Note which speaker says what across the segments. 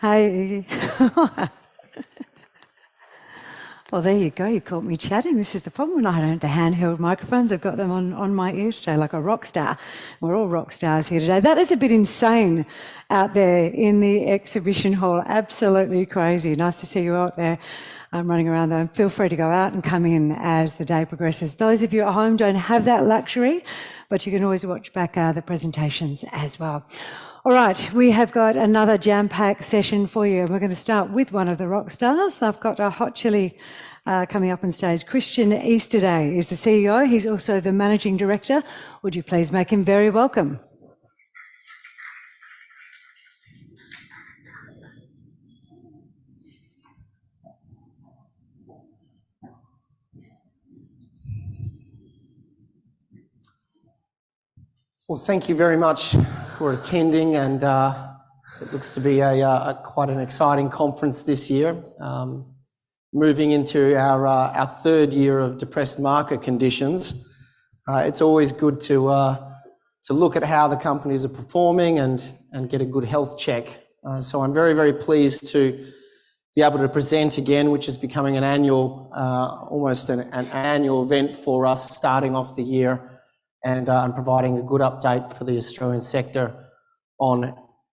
Speaker 1: Hi, Iggy. Well, there you go. You caught me chatting. This is the problem when I don't have the handheld microphones. I've got them on my ear today like a rock star. We're all rock stars here today. That is a bit insane out there in the exhibition hall. Absolutely crazy. Nice to see you out there running around though. Feel free to go out and come in as the day progresses. Those of you at home don't have that luxury, but you can always watch back the presentations as well. All right, we have got another jam-packed session for you. We're going to start with one of the rock stars. I've got a Hot Chili coming up on stage. Christian Easterday is the CEO. He's also the Managing Director. Would you please make him very welcome?
Speaker 2: Well, thank you very much for attending, and it looks to be quite an exciting conference this year. Moving into our third year of depressed market conditions, it's always good to look at how the companies are performing and get a good health check. So I'm very, very pleased to be able to present again, which is becoming an annual, almost an annual event for us, starting off the year. And I'm providing a good update for the Australian sector on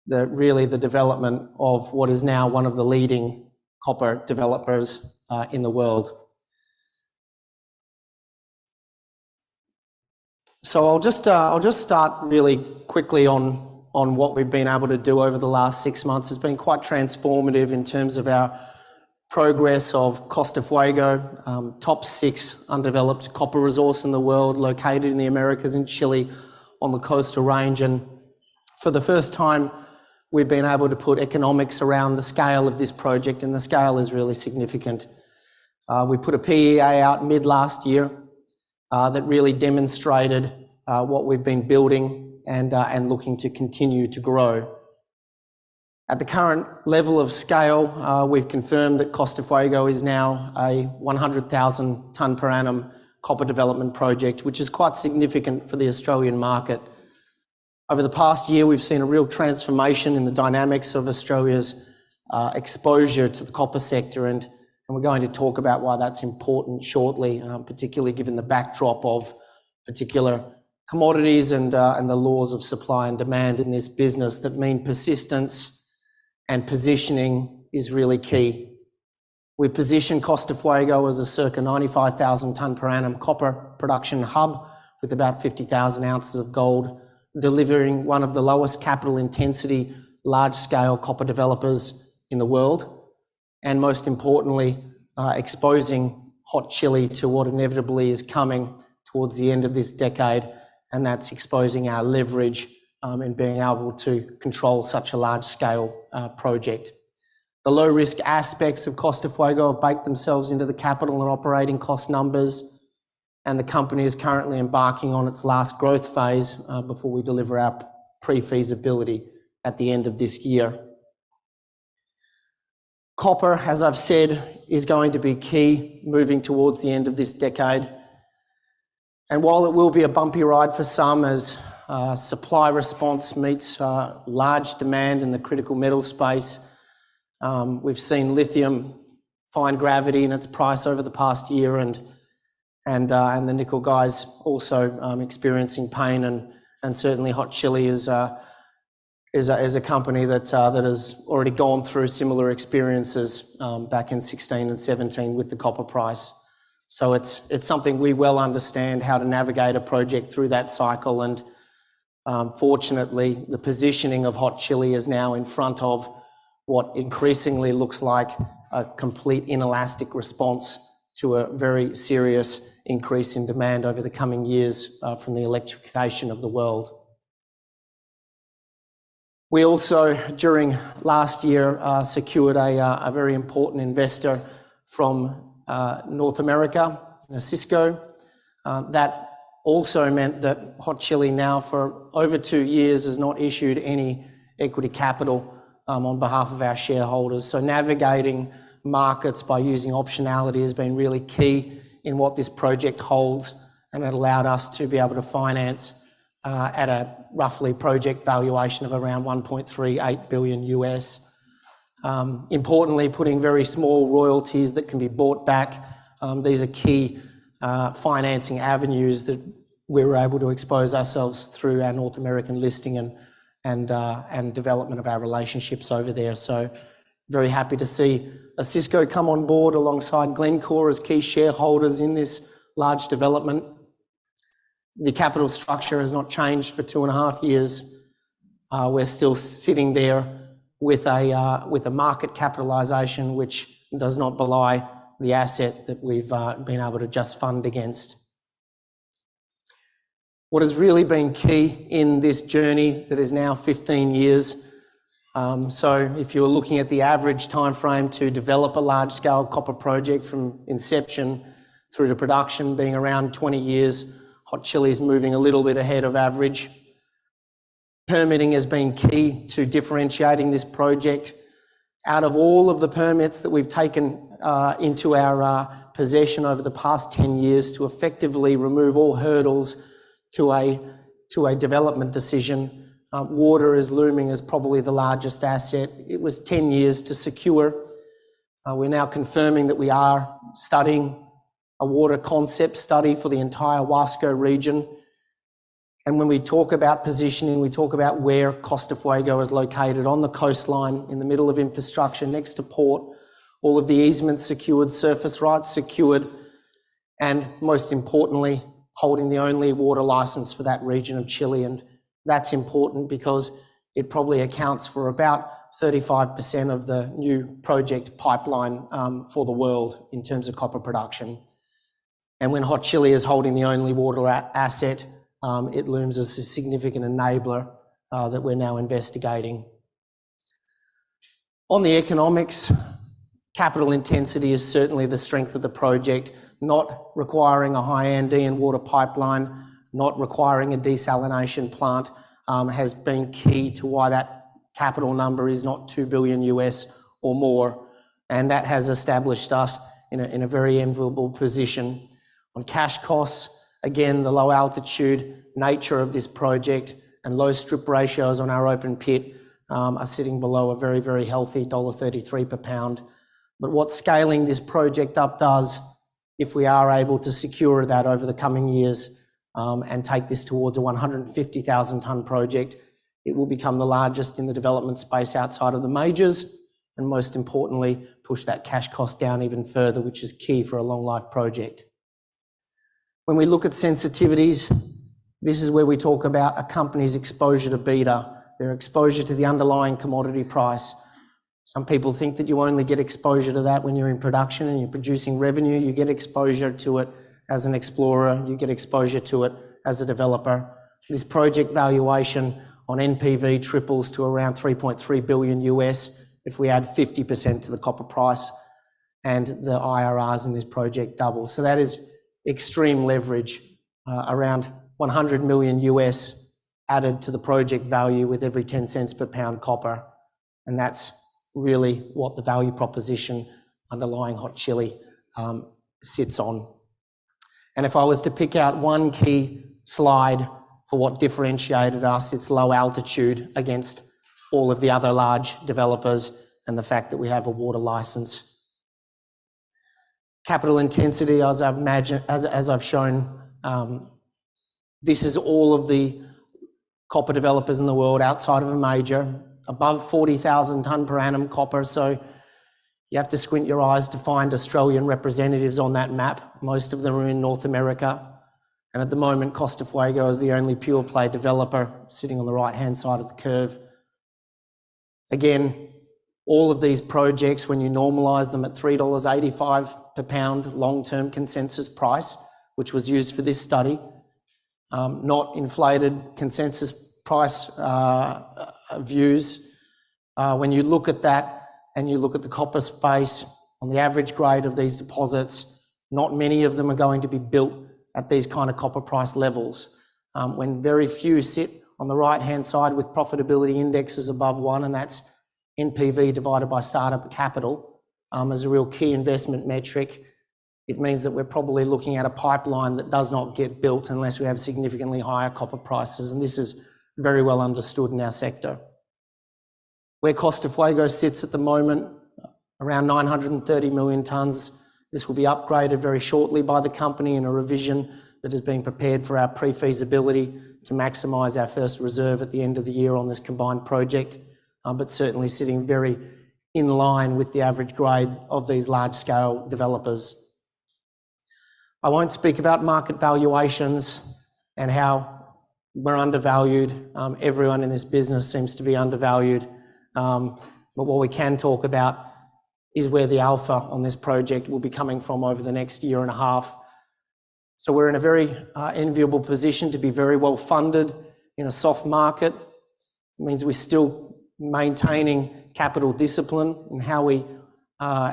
Speaker 2: the development of what is now one of the leading copper developers in the world. So I'll just start really quickly on what we've been able to do over the last 6 months. It's been quite transformative in terms of our progress of Costa Fuego, top 6 undeveloped copper resource in the world, located in the Americas in Chile on the coastal range. And for the first time, we've been able to put economics around the scale of this project, and the scale is really significant. We put a PEA out mid last year that really demonstrated what we've been building and looking to continue to grow. At the current level of scale, we've confirmed that Costa Fuego is now a 100,000 tonne per annum copper development project, which is quite significant for the Australian market. Over the past year, we've seen a real transformation in the dynamics of Australia's exposure to the copper sector, and we're going to talk about why that's important shortly, particularly given the backdrop of particular commodities and the laws of supply and demand in this business that mean persistence and positioning is really key. We position Costa Fuego as a circa 95,000 tonne per annum copper production hub with about 50,000 ounces of gold, delivering one of the lowest capital intensity, large-scale copper developers in the world, and most importantly, exposing Hot Chili to what inevitably is coming towards the end of this decade, and that's exposing our leverage in being able to control such a large-scale project. The low-risk aspects of Costa Fuego have baked themselves into the capital and operating cost numbers, and the company is currently embarking on its last growth phase before we deliver our pre-feasibility at the end of this year. Copper, as I've said, is going to be key moving towards the end of this decade. And while it will be a bumpy ride for some as supply response meets large demand in the critical metal space, we've seen lithium find gravity in its price over the past year, and the nickel guys also experiencing pain, and certainly Hot Chili is a company that has already gone through similar experiences back in 16 and 17 with the copper price. So it's something we well understand how to navigate a project through that cycle, and fortunately the positioning of Hot Chili is now in front of what increasingly looks like a complete inelastic response to a very serious increase in demand over the coming years from the electrification of the world. We also, during last year, secured a very important investor from North America, Cisco. That also meant that Hot Chili now for over 2 years has not issued any equity capital on behalf of our shareholders. So navigating markets by using optionality has been really key in what this project holds, and it allowed us to be able to finance at a roughly project valuation of around $1.38 billion US. Importantly, putting very small royalties that can be bought back. These are key financing avenues that we were able to expose ourselves through our North American listing and development of our relationships over there. So very happy to see Cisco come on board alongside Glencore as key shareholders in this large development. The capital structure has not changed for 2.5 years. We're still sitting there with a market capitalisation which does not belie the asset that we've been able to just fund against. What has really been key in this journey that is now 15 years, so if you're looking at the average time frame to develop a large-scale copper project from inception through to production being around 20 years, Hot Chili is moving a little bit ahead of average. Permitting has been key to differentiating this project. Out of all of the permits that we've taken into our possession over the past 10 years to effectively remove all hurdles to a development decision, water is looming as probably the largest asset. It was 10 years to secure. We're now confirming that we are studying a water concept study for the entire Huasco region. And when we talk about positioning, we talk about where Costa Fuego is located on the coastline, in the middle of infrastructure, next to port, all of the easements secured, surface rights secured, and most importantly, holding the only water license for that region of Chile. And that's important because it probably accounts for about 35% of the new project pipeline for the world in terms of copper production. And when Hot Chili is holding the only water asset, it looms as a significant enabler that we're now investigating. On the economics, capital intensity is certainly the strength of the project, not requiring a high Andean water pipeline, not requiring a desalination plant has been key to why that capital number is not $2 billion US or more. And that has established us in a very enviable position. On cash costs, again, the low altitude nature of this project and low strip ratios on our open pit are sitting below a very, very healthy $1.33 per pound. But what scaling this project up does, if we are able to secure that over the coming years and take this towards a 150,000 tonne project, it will become the largest in the development space outside of the majors, and most importantly, push that cash cost down even further, which is key for a long life project. When we look at sensitivities, this is where we talk about a company's exposure to beta, their exposure to the underlying commodity price. Some people think that you only get exposure to that when you're in production and you're producing revenue. You get exposure to it as an explorer, you get exposure to it as a developer. This project valuation on NPV triples to around 3.3 billion US if we add 50% to the copper price, and the IRRs in this project double. So that is extreme leverage, around 100 million US added to the project value with every 10 cents per pound copper. And that's really what the value proposition underlying Hot Chili sits on. And if I was to pick out one key slide for what differentiated us, it's low altitude against all of the other large developers and the fact that we have a water license. Capital intensity, as I've shown, this is all of the copper developers in the world outside of a major, above 40,000 tonne per annum copper. So you have to squint your eyes to find Australian representatives on that map. Most of them are in North America. And at the moment, Costa Fuego is the only pure play developer sitting on the right-hand side of the curve. Again, all of these projects, when you normalise them at $3.85 per pound long-term consensus price, which was used for this study, not inflated consensus price views. When you look at that and you look at the copper space on the average grade of these deposits, not many of them are going to be built at these kind of copper price levels. When very few sit on the right-hand side with profitability indexes above 1, and that's NPV divided by startup capital as a real key investment metric, it means that we're probably looking at a pipeline that does not get built unless we have significantly higher copper prices, and this is very well understood in our sector. Where Costa Fuego sits at the moment, around 930 million tonnes. This will be upgraded very shortly by the company in a revision that is being prepared for our pre-feasibility to maximise our first reserve at the end of the year on this combined project, but certainly sitting very in line with the average grade of these large-scale developers. I won't speak about market valuations and how we're undervalued. Everyone in this business seems to be undervalued. But what we can talk about is where the alpha on this project will be coming from over the next year and a half. So we're in a very enviable position to be very well funded in a soft market. It means we're still maintaining capital discipline in how we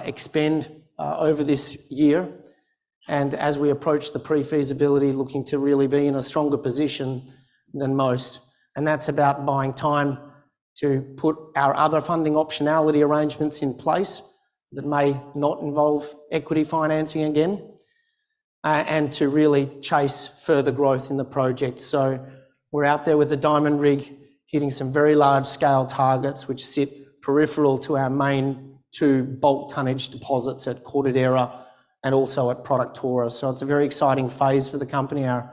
Speaker 2: expend over this year. And as we approach the pre-feasibility, looking to really be in a stronger position than most. And that's about buying time to put our other funding optionality arrangements in place that may not involve equity financing again, and to really chase further growth in the project. So we're out there with the diamond rig, hitting some very large scale targets which sit peripheral to our main two bulk tonnage deposits at Tornatora and also at Tornatora. So it's a very exciting phase for the company. Our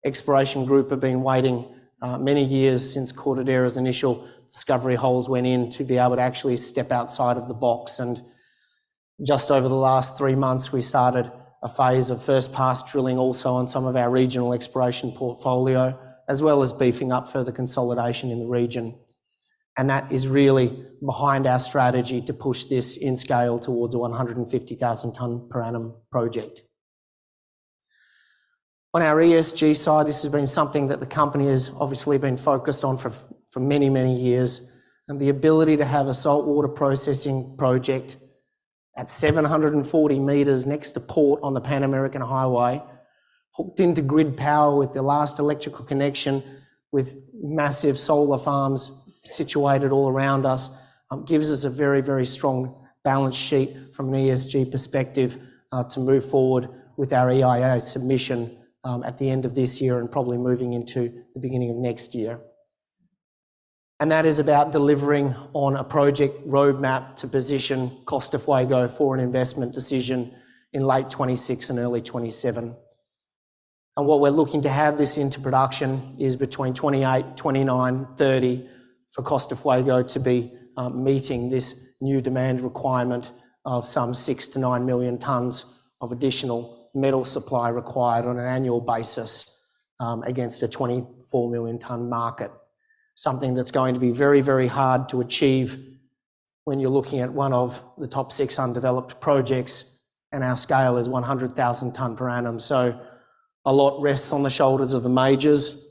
Speaker 2: exploration group have been waiting many years since Tornatora's initial discovery holes went in to be able to actually step outside of the box. And just over the last 3 months, we started a phase of first pass drilling also on some of our regional exploration portfolio, as well as beefing up further consolidation in the region. And that is really behind our strategy to push this in scale towards a 150,000 tonne per annum project. On our ESG side, this has been something that the company has obviously been focused on for many, many years. And the ability to have a saltwater processing project at 740 metres next to port on the Pan American Highway, hooked into grid power with the last electrical connection, with massive solar farms situated all around us, gives us a very, very strong balance sheet from an ESG perspective to move forward with our EIA submission at the end of this year and probably moving into the beginning of next year. And that is about delivering on a project roadmap to position Costa Fuego for an investment decision in late 26 and early 27. And what we're looking to have this into production is between 28, 29, 30 for Costa Fuego to be meeting this new demand requirement of some 6 to 9 million tonnes of additional metal supply required on an annual basis against a 24 million tonne market. Something that's going to be very, very hard to achieve when you're looking at one of the top 6 undeveloped projects, and our scale is 100,000 tonne per annum. So a lot rests on the shoulders of the majors,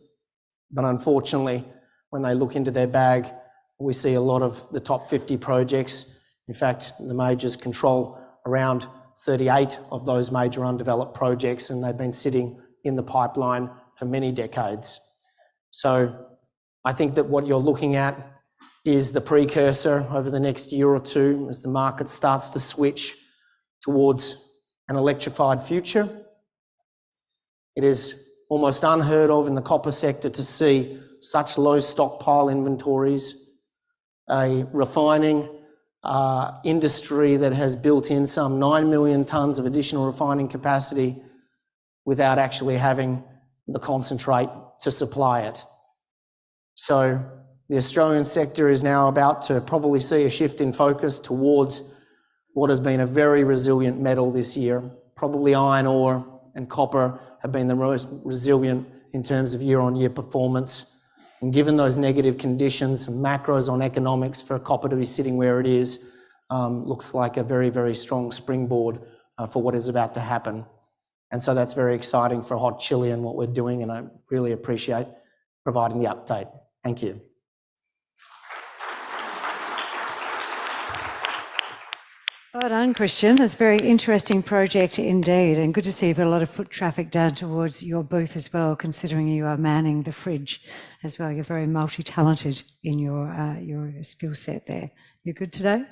Speaker 2: but unfortunately, when they look into their bag, we see a lot of the top 50 projects. In fact, the majors control around 38 of those major undeveloped projects, and they've been sitting in the pipeline for many decades. So I think that what you're looking at is the precursor over the next year or two as the market starts to switch towards an electrified future. It is almost unheard of in the copper sector to see such low stockpile inventories, a refining industry that has built in some 9 million tonnes of additional refining capacity without actually having the concentrate to supply it. So the Australian sector is now about to probably see a shift in focus towards what has been a very resilient metal this year. Probably iron ore and copper have been the most resilient in terms of year-on-year performance. And given those negative conditions and macros on economics for copper to be sitting where it is, looks like a very, very strong springboard for what is about to happen. And so that's very exciting for Hot Chili and what we're doing, and I really appreciate providing the update. Thank you.
Speaker 1: Well done, Christian. That's a very interesting project indeed, and good to see you've got a lot of foot traffic down towards your booth as well, considering you are manning the fridge as well. You're very multi-talented in your skill set there. You good today?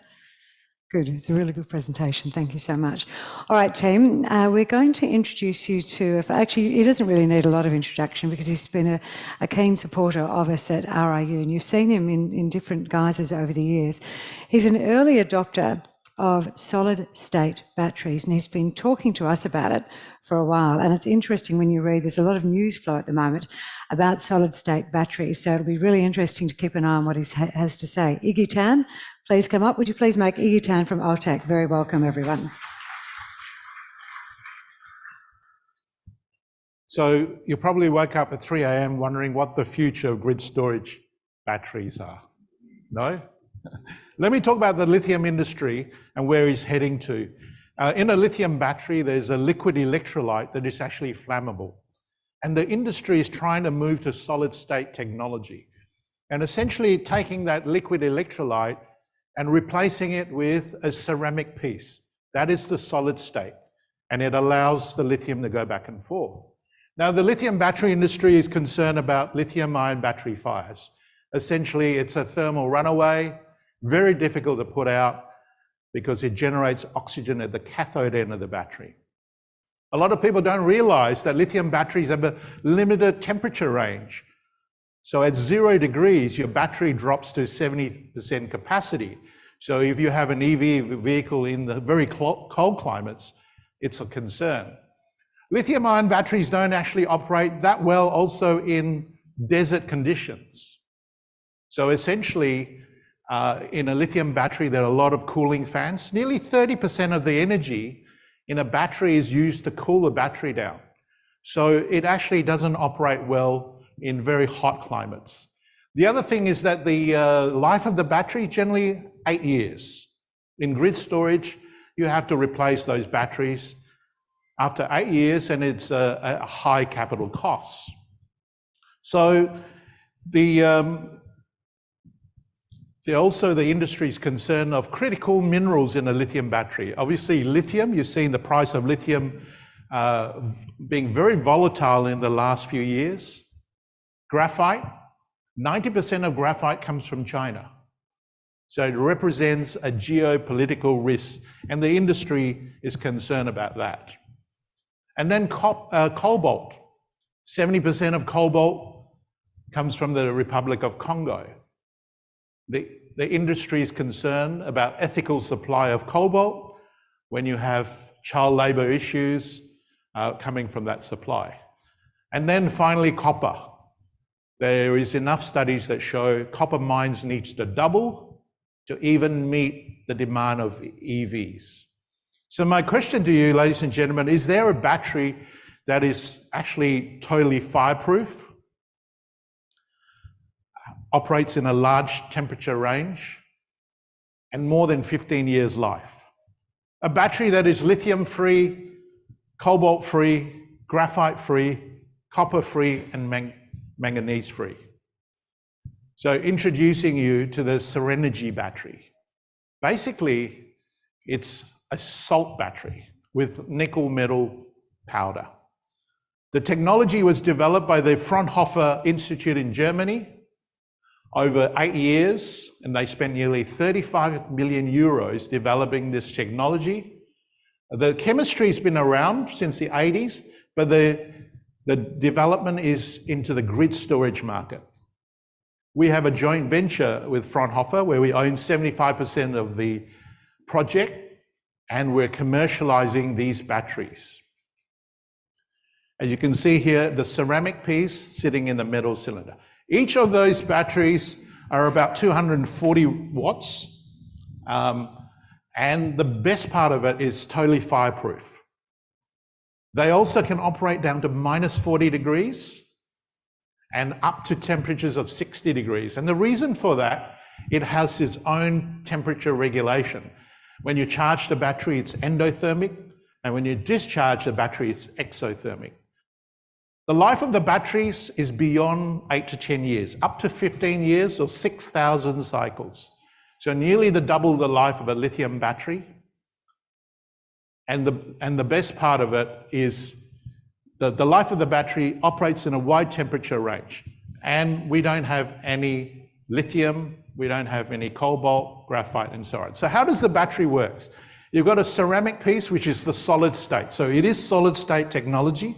Speaker 1: Good. It's a really good presentation. Thank you so much. All right, team, we're going to introduce you to, actually, he doesn't really need a lot of introduction because he's been a keen supporter of us at RIU, and you've seen him in different guises over the years. He's an early adopter of solid-state batteries, and he's been talking to us about it for a while. And it's interesting when you read, there's a lot of news flow at the moment about solid-state batteries, so it'll be really interesting to keep an eye on what he has to say. Iggy Tan, please come up. Would you please make Iggy Tan from Altech very welcome, everyone.
Speaker 3: So you probably woke up at 3 a.m. wondering what the future of grid storage batteries are. No? Let me talk about the lithium industry and where it's heading to. In a lithium battery, there's a liquid electrolyte that is actually flammable. And the industry is trying to move to solid state technology. And essentially taking that liquid electrolyte and replacing it with a ceramic piece. That is the solid state. And it allows the lithium to go back and forth. Now, the lithium battery industry is concerned about lithium-ion battery fires. Essentially, it's a thermal runaway, very difficult to put out because it generates oxygen at the cathode end of the battery. A lot of people don't realize that lithium batteries have a limited temperature range. So at 0 degrees, your battery drops to 70% capacity. So if you have an EV vehicle in the very cold climates, it's a concern. Lithium-ion batteries don't actually operate that well also in desert conditions. So essentially, in a lithium battery, there are a lot of cooling fans. Nearly 30% of the energy in a battery is used to cool the battery down. So it actually doesn't operate well in very hot climates. The other thing is that the life of the battery, generally 8 years. In grid storage, you have to replace those batteries after 8 years, and it's a high capital cost. So also the industry is concerned of critical minerals in a lithium battery. Obviously lithium, you've seen the price of lithium being very volatile in the last few years. Graphite, 90% of graphite comes from China. So it represents a geopolitical risk, and the industry is concerned about that. And then cobalt, 70% of cobalt comes from the Republic of Congo. The industry is concerned about ethical supply of cobalt when you have child labor issues coming from that supply. And then finally, copper. There is enough studies that show copper mines needs to double to even meet the demand of EVs. So my question to you, ladies and gentlemen, is there a battery that is actually totally fireproof, operates in a large temperature range, and more than 15 years life? A battery that is lithium-free, cobalt-free, graphite-free, copper-free, and manganese-free. So introducing you to the Serenergy battery. Basically, it's a salt battery with nickel metal powder. The technology was developed by the Fraunhofer Institute in Germany over 8 years, and they spent nearly 35 million euros developing this technology. The chemistry has been around since the 80s, but the development is into the grid storage market. We have a joint venture with Fraunhofer where we own 75% of the project, and we're commercializing these batteries. As you can see here, the ceramic piece sitting in the metal cylinder. Each of those batteries are about 240 watts, and the best part of it is totally fireproof. They also can operate down to -40 degrees and up to temperatures of 60 degrees. And the reason for that, it has its own temperature regulation. When you charge the battery, it's endothermic, and when you discharge the battery, it's exothermic. The life of the batteries is beyond 8 to 10 years, up to 15 years or 6,000 cycles. So nearly double the life of a lithium battery. And the best part of it is the life of the battery operates in a wide temperature range, and we don't have any lithium, we don't have any cobalt, graphite, and so on. So how does the battery work? You've got a ceramic piece, which is the solid state. So it is solid state technology.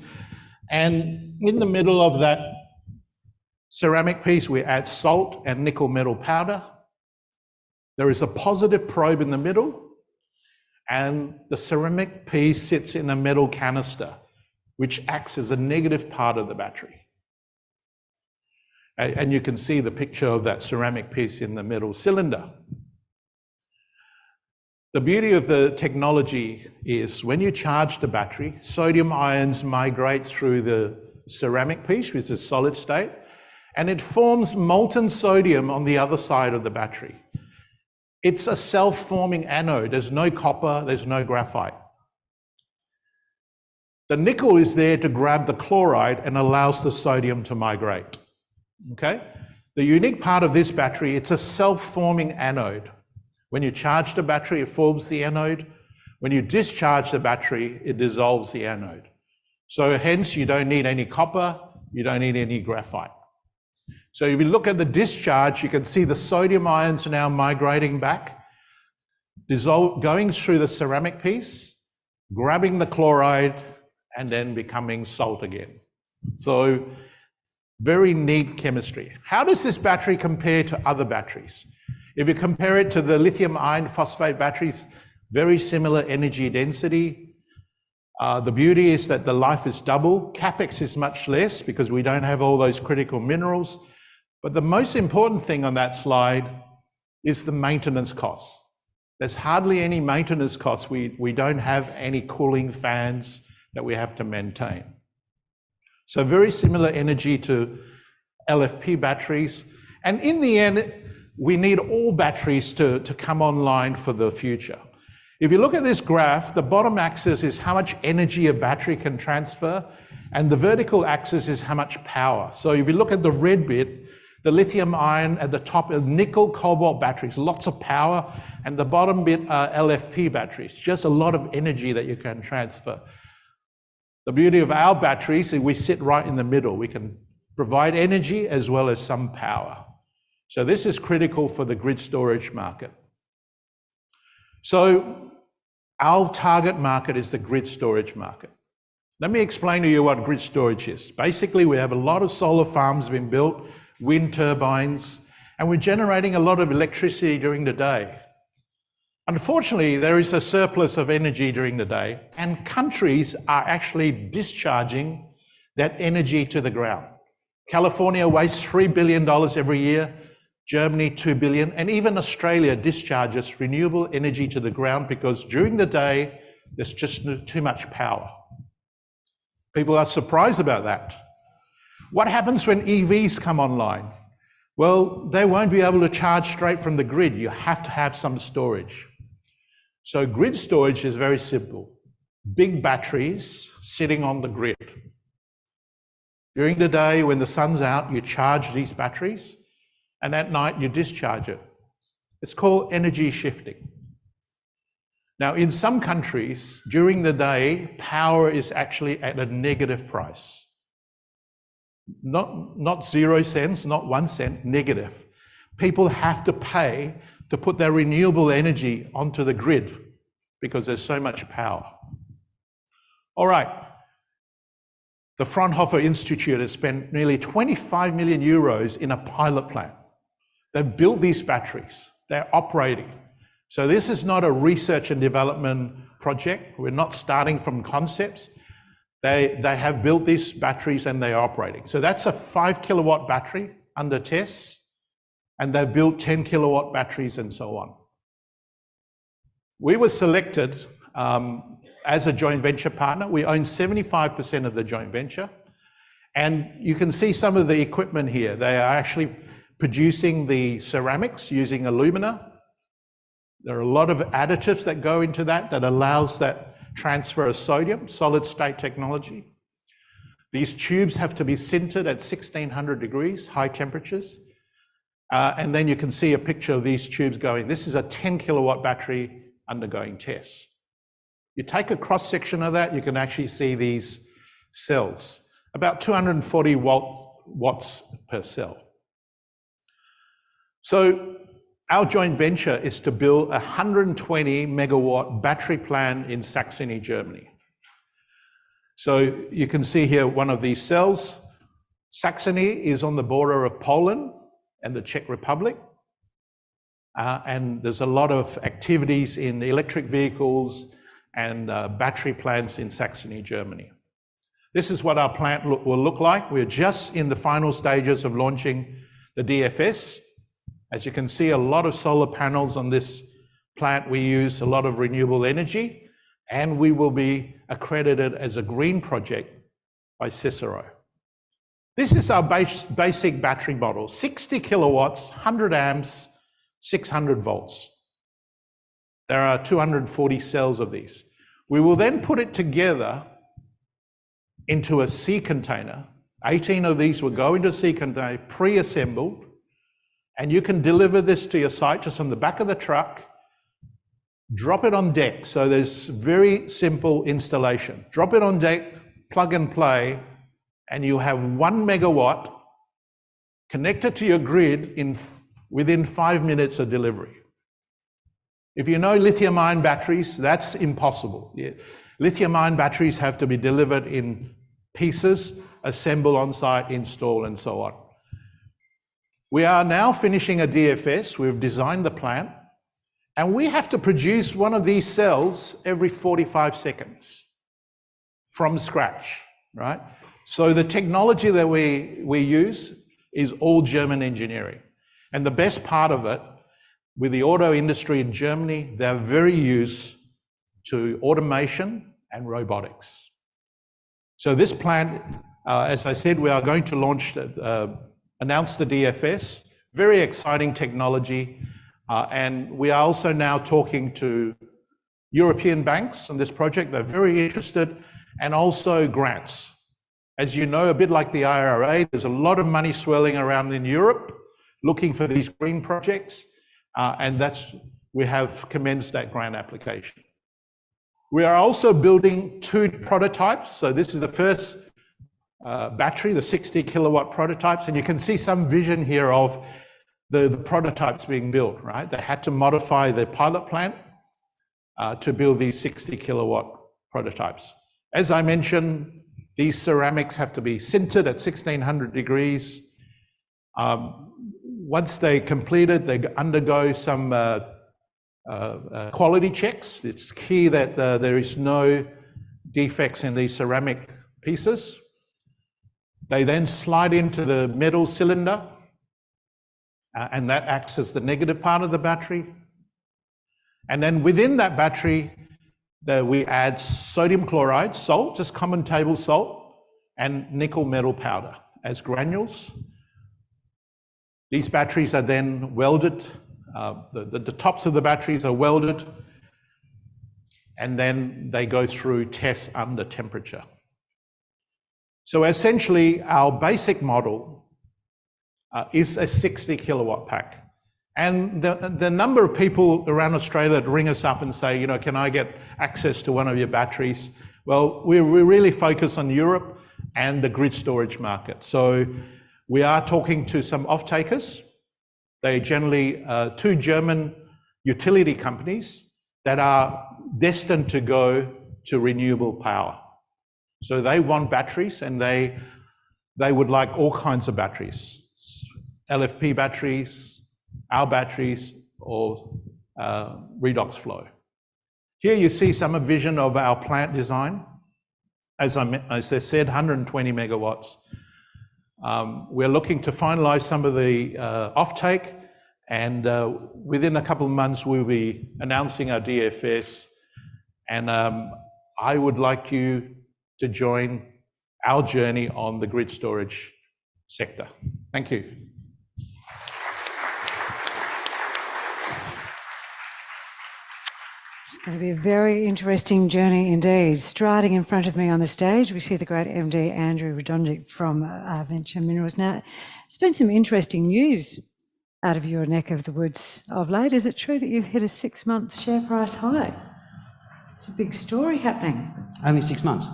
Speaker 3: And in the middle of that ceramic piece, we add salt and nickel metal powder. There is a positive probe in the middle, and the ceramic piece sits in a metal canister, which acts as a negative part of the battery. And you can see the picture of that ceramic piece in the metal cylinder. The beauty of the technology is when you charge the battery, sodium ions migrate through the ceramic piece, which is solid state, and it forms molten sodium on the other side of the battery. It's a self-forming anode. There's no copper, there's no graphite. The nickel is there to grab the chloride and allows the sodium to migrate. Okay? The unique part of this battery, it's a self-forming anode. When you charge the battery, it forms the anode. When you discharge the battery, it dissolves the anode. So hence, you don't need any copper, you don't need any graphite. So if you look at the discharge, you can see the sodium ions now migrating back, going through the ceramic piece, grabbing the chloride, and then becoming salt again. So very neat chemistry. How does this battery compare to other batteries? If you compare it to the lithium iron phosphate batteries, very similar energy density. The beauty is that the life is double. CapEx is much less because we don't have all those critical minerals. But the most important thing on that slide is the maintenance costs. There's hardly any maintenance costs. We don't have any cooling fans that we have to maintain. So very similar energy to LFP batteries. And in the end, we need all batteries to come online for the future. If you look at this graph, the bottom axis is how much energy a battery can transfer, and the vertical axis is how much power. So if you look at the red bit, the lithium ion at the top are nickel cobalt batteries, lots of power, and the bottom bit are LFP batteries, just a lot of energy that you can transfer. The beauty of our batteries is we sit right in the middle. We can provide energy as well as some power. So this is critical for the grid storage market. So our target market is the grid storage market. Let me explain to you what grid storage is. Basically, we have a lot of solar farms being built, wind turbines, and we're generating a lot of electricity during the day. Unfortunately, there is a surplus of energy during the day, and countries are actually discharging that energy to the ground. California wastes $3 billion every year, Germany $2 billion, and even Australia discharges renewable energy to the ground because during the day, there's just too much power. People are surprised about that. What happens when EVs come online? Well, they won't be able to charge straight from the grid. You have to have some storage. So grid storage is very simple. Big batteries sitting on the grid. During the day, when the sun's out, you charge these batteries, and at night you discharge it. It's called energy shifting. Now, in some countries, during the day, power is actually at a negative price. Not 0 cents, not 1 cent, negative. People have to pay to put their renewable energy onto the grid because there's so much power. All right. The Fraunhofer Institute has spent nearly 25 million euros in a pilot plant. They've built these batteries. They're operating. So this is not a research and development project. We're not starting from concepts. They have built these batteries and they're operating. So that's a 5 kilowatt battery under tests, and they've built 10 kilowatt batteries and so on. We were selected as a joint venture partner. We own 75% of the joint venture. And you can see some of the equipment here. They are actually producing the ceramics using alumina. There are a lot of additives that go into that allows that transfer of sodium, solid state technology. These tubes have to be sintered at 1600 degrees, high temperatures. And then you can see a picture of these tubes going. This is a 10 kilowatt battery undergoing tests. You take a cross section of that, you can actually see these cells, about 240 watts per cell. So our joint venture is to build a 120 megawatt battery plant in Saxony, Germany. So you can see here one of these cells. Saxony is on the border of Poland and the Czech Republic. And there's a lot of activities in electric vehicles and battery plants in Saxony, Germany. This is what our plant will look like. We're just in the final stages of launching the DFS. As you can see, a lot of solar panels on this plant. We use a lot of renewable energy, and we will be accredited as a green project by Cicero. This is our basic battery model, 60 kilowatts, 100 amps, 600 volts. There are 240 cells of these. We will then put it together into a sea container. 18 of these will go into a sea container, pre-assembled, and you can deliver this to your site just on the back of the truck, drop it on deck. So there's very simple installation. Drop it on deck, plug and play, and you have 1 megawatt connected to your grid within 5 minutes of delivery. If you know lithium-ion batteries, that's impossible. Yeah. Lithium-ion batteries have to be delivered in pieces, assemble on site, install, and so on. We are now finishing a DFS. We've designed the plant, and we have to produce one of these cells every 45 seconds from scratch, right? So the technology that we use is all German engineering. And the best part of it, with the auto industry in Germany, they're very used to automation and robotics. So this plant, as I said, we are going to launch, announce the DFS, very exciting technology. And we are also now talking to European banks on this project. They're very interested, and also grants. As you know, a bit like the IRA, there's a lot of money swirling around in Europe looking for these green projects, and we have commenced that grant application. We are also building 2 prototypes. So this is the first battery, the 60 kilowatt prototypes, and you can see some vision here of the prototypes being built, right? They had to modify the pilot plant to build these 60 kilowatt prototypes. As I mentioned, these ceramics have to be sintered at 1600 degrees. Once they're completed, they undergo some quality checks. It's key that there is no defects in these ceramic pieces. They then slide into the metal cylinder, and that acts as the negative part of the battery. And then within that battery, we add sodium chloride, salt, just common table salt, and nickel metal powder as granules. These batteries are then welded. The tops of the batteries are welded, and then they go through tests under temperature. So essentially, our basic model is a 60 kilowatt pack. And the number of people around Australia that ring us up and say, you know, can I get access to one of your batteries? Well, we really focus on Europe and the grid storage market. So we are talking to some off-takers. They're generally 2 German utility companies that are destined to go to renewable power. So they want batteries, and they would like all kinds of batteries, LFP batteries, our batteries, or redox flow. Here you see some vision of our plant design. As I said, 120 megawatts. We're looking to finalize some of the offtake, and within a couple of months we'll be announcing our DFS, and I would like you to join our journey on the grid storage sector. Thank you.
Speaker 1: It's going to be a very interesting journey indeed. Striding in front of me on the stage, we see the great MD Andrew Radonjic from Venture Minerals. Now, there's been some interesting news out of your neck of the woods of late. Is it true that you hit a 6-month share price high? It's a big story happening.
Speaker 4: Only 6 months.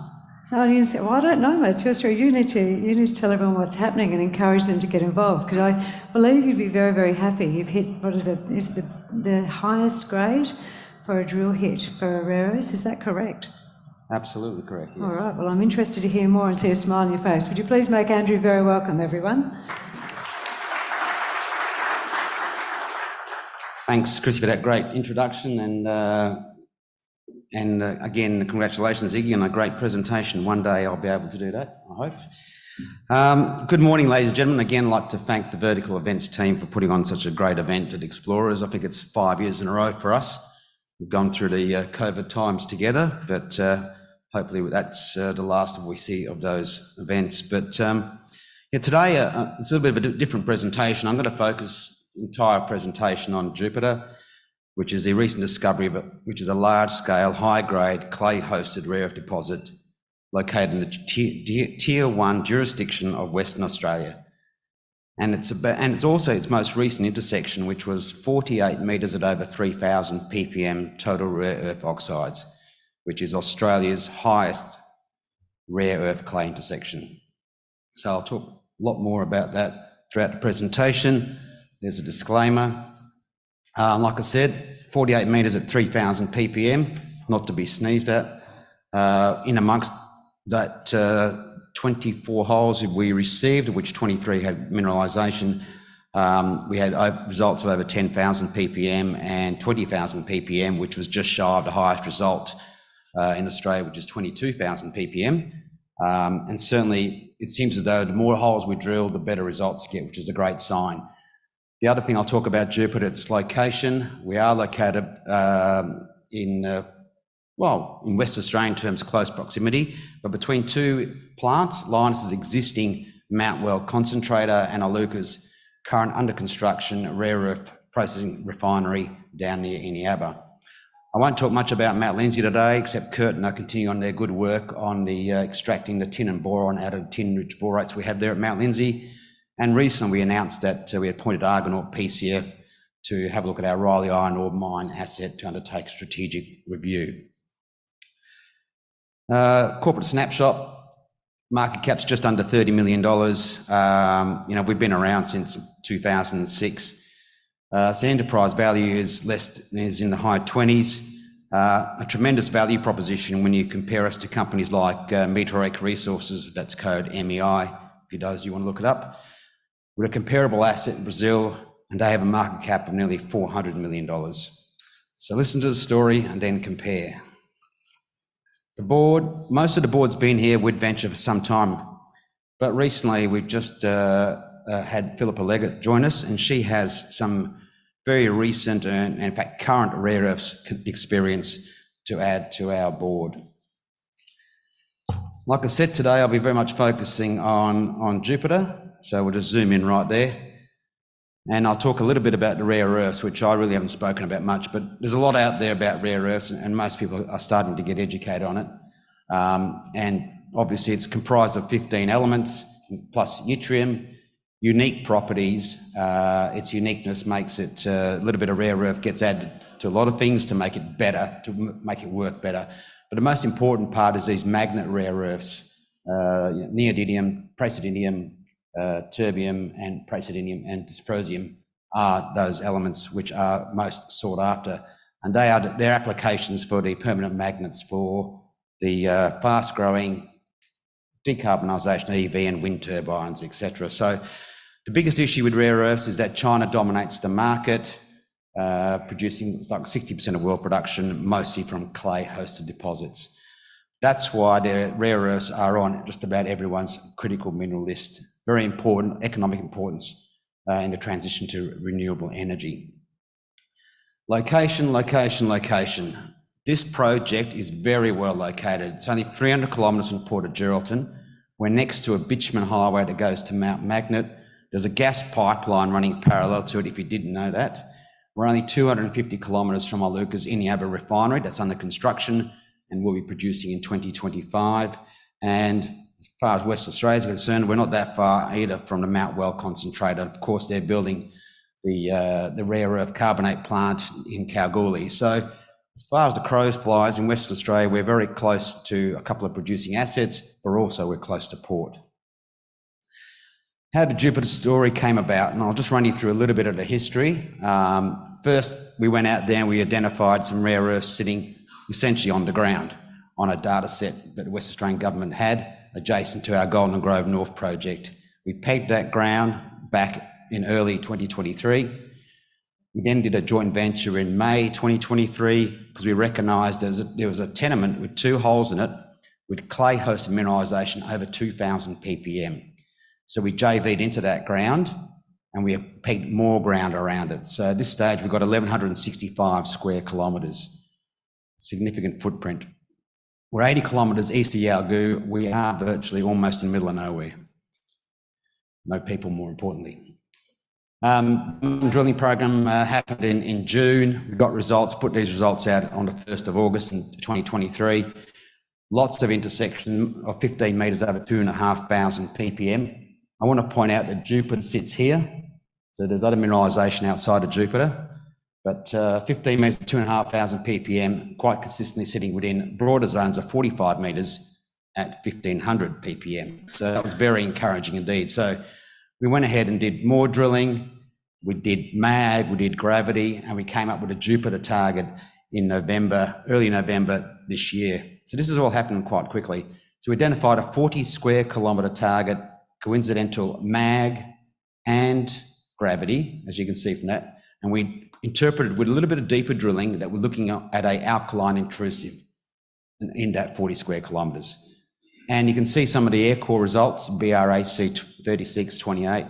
Speaker 1: Oh, you say, well, I don't know, mate. It's your story. You need to tell everyone what's happening and encourage them to get involved, because I believe you'd be very, very happy. You've hit is the highest grade for a drill hit for a rare earth. Is that correct?
Speaker 4: Absolutely correct, yes.
Speaker 1: All right. Well, I'm interested to hear more and see a smile on your face. Would you please make Andrew very welcome, everyone?
Speaker 4: Thanks, Chrissy, for that great introduction, and again, congratulations, Iggy, on a great presentation. One day I'll be able to do that, I hope. Good morning, ladies and gentlemen. Again, I'd like to thank the Vertical Events team for putting on such a great event at Explorers. I think it's 5 years in a row for us. We've gone through the COVID times together, but hopefully that's the last we see of those events. But yeah, today it's a little bit of a different presentation. I'm going to focus the entire presentation on Jupiter, which is the recent discovery of it, which is a large-scale, high-grade, clay-hosted rare earth deposit located in the Tier 1 jurisdiction of Western Australia. And it's also its most recent intersection, which was 48 metres at over 3,000 ppm total rare earth oxides, which is Australia's highest rare earth clay intersection. So I'll talk a lot more about that throughout the presentation. There's a disclaimer. Like I said, 48 metres at 3,000 ppm, not to be sneezed at. In amongst that 24 holes we received, of which 23 had mineralisation, we had results of over 10,000 ppm and 20,000 ppm, which was just shy of the highest result in Australia, which is 22,000 ppm. And certainly it seems as though the more holes we drill, the better results you get, which is a great sign. The other thing I'll talk about Jupiter, its location. We are located in West Australia in terms of close proximity, but between two plants, Lynas' existing Mount Weld concentrator and Iluka's current under construction rare earth processing refinery down near Eneabba. I won't talk much about Mount Lindesay today, except Kurt and I continue on their good work on the extracting the tin and boron out of the tin-rich borates we have there at Mount Lindesay. And recently we announced that we appointed Argonaut PCF to have a look at our Riley iron ore mine asset to undertake strategic review. Corporate snapshot, market cap's just under $30 million. We've been around since 2006. So enterprise value is in the high 20s. A tremendous value proposition when you compare us to companies like Meteoric Resources, that's code MEI, if you want to look it up. We're a comparable asset in Brazil, and they have a market cap of nearly $400 million. So listen to the story and then compare. The board, most of the board's been here with Venture for some time, but recently we've just had Philippa Leggett join us, and she has some very recent and in fact current rare earths experience to add to our board. Like I said, today I'll be very much focusing on Jupiter. So we'll just zoom in right there. And I'll talk a little bit about the rare earths, which I really haven't spoken about much, but there's a lot out there about rare earths and most people are starting to get educated on it. And obviously it's comprised of 15 elements plus yttrium, unique properties. Its uniqueness makes it a little bit of rare earth gets added to a lot of things to make it better, to make it work better. But the most important part is these magnet rare earths, neodymium, praseodymium, terbium and praseodymium and dysprosium are those elements which are most sought after, and their applications for the permanent magnets for the fast-growing decarbonisation of EV and wind turbines, etc. So the biggest issue with rare earths is that China dominates the market, producing like 60% of world production, mostly from clay-hosted deposits. That's why the rare earths are on just about everyone's critical mineral list. Very important, economic importance in the transition to renewable energy. Location, location, location. This project is very well located. It's only 300 kilometres from Port of Geraldton. We're next to a bitumen highway that goes to Mount Magnet. There's a gas pipeline running parallel to it, if you didn't know that. We're only 250 kilometres from Iluka's Eneabba refinery that's under construction and will be producing in 2025. And as far as West Australia is concerned, we're not that far either from the Mount Weld concentrator. Of course, they're building the rare earth carbonate plant in Kalgoorlie. So As far as the crow flies in Western Australia, we're very close to a couple of producing assets, but also we're close to port. How did Jupiter's story came about? And I'll just run you through a little bit of the history. First, we went out there and we identified some rare earths sitting essentially on the ground on a data set that the West Australian government had adjacent to our Golden Grove North project. We pegged that ground back in early 2023. We then did a joint venture in May 2023 because we recognised there was a tenement with 2 holes in it with clay-hosted mineralisation over 2,000 ppm. So we JV'd into that ground and we have pegged more ground around it. So at this stage, we've got 1,165 square kilometres, significant footprint. We're 80 kilometres east of Yalgoo. We are virtually almost in the middle of nowhere. No people, more importantly. Drilling program happened in June. We got results, put these results out on the 1st of August in 2023. Lots of intersection of 15 metres over 2,500 ppm. I want to point out that Jupiter sits here. So there's other mineralisation outside of Jupiter, but 15 metres to 2,500 ppm, quite consistently sitting within broader zones of 45 metres at 1,500 ppm. So that was very encouraging indeed. So we went ahead and did more drilling. We did mag, we did gravity, and we came up with a Jupiter target in November, early November this year. So this is all happening quite quickly. So we identified a 40 square kilometre target, coincidental mag and gravity, as you can see from that. And we interpreted with a little bit of deeper drilling that we're looking at a alkaline intrusive in that 40 square kilometres. And you can see some of the air core results, BRAC 36, 28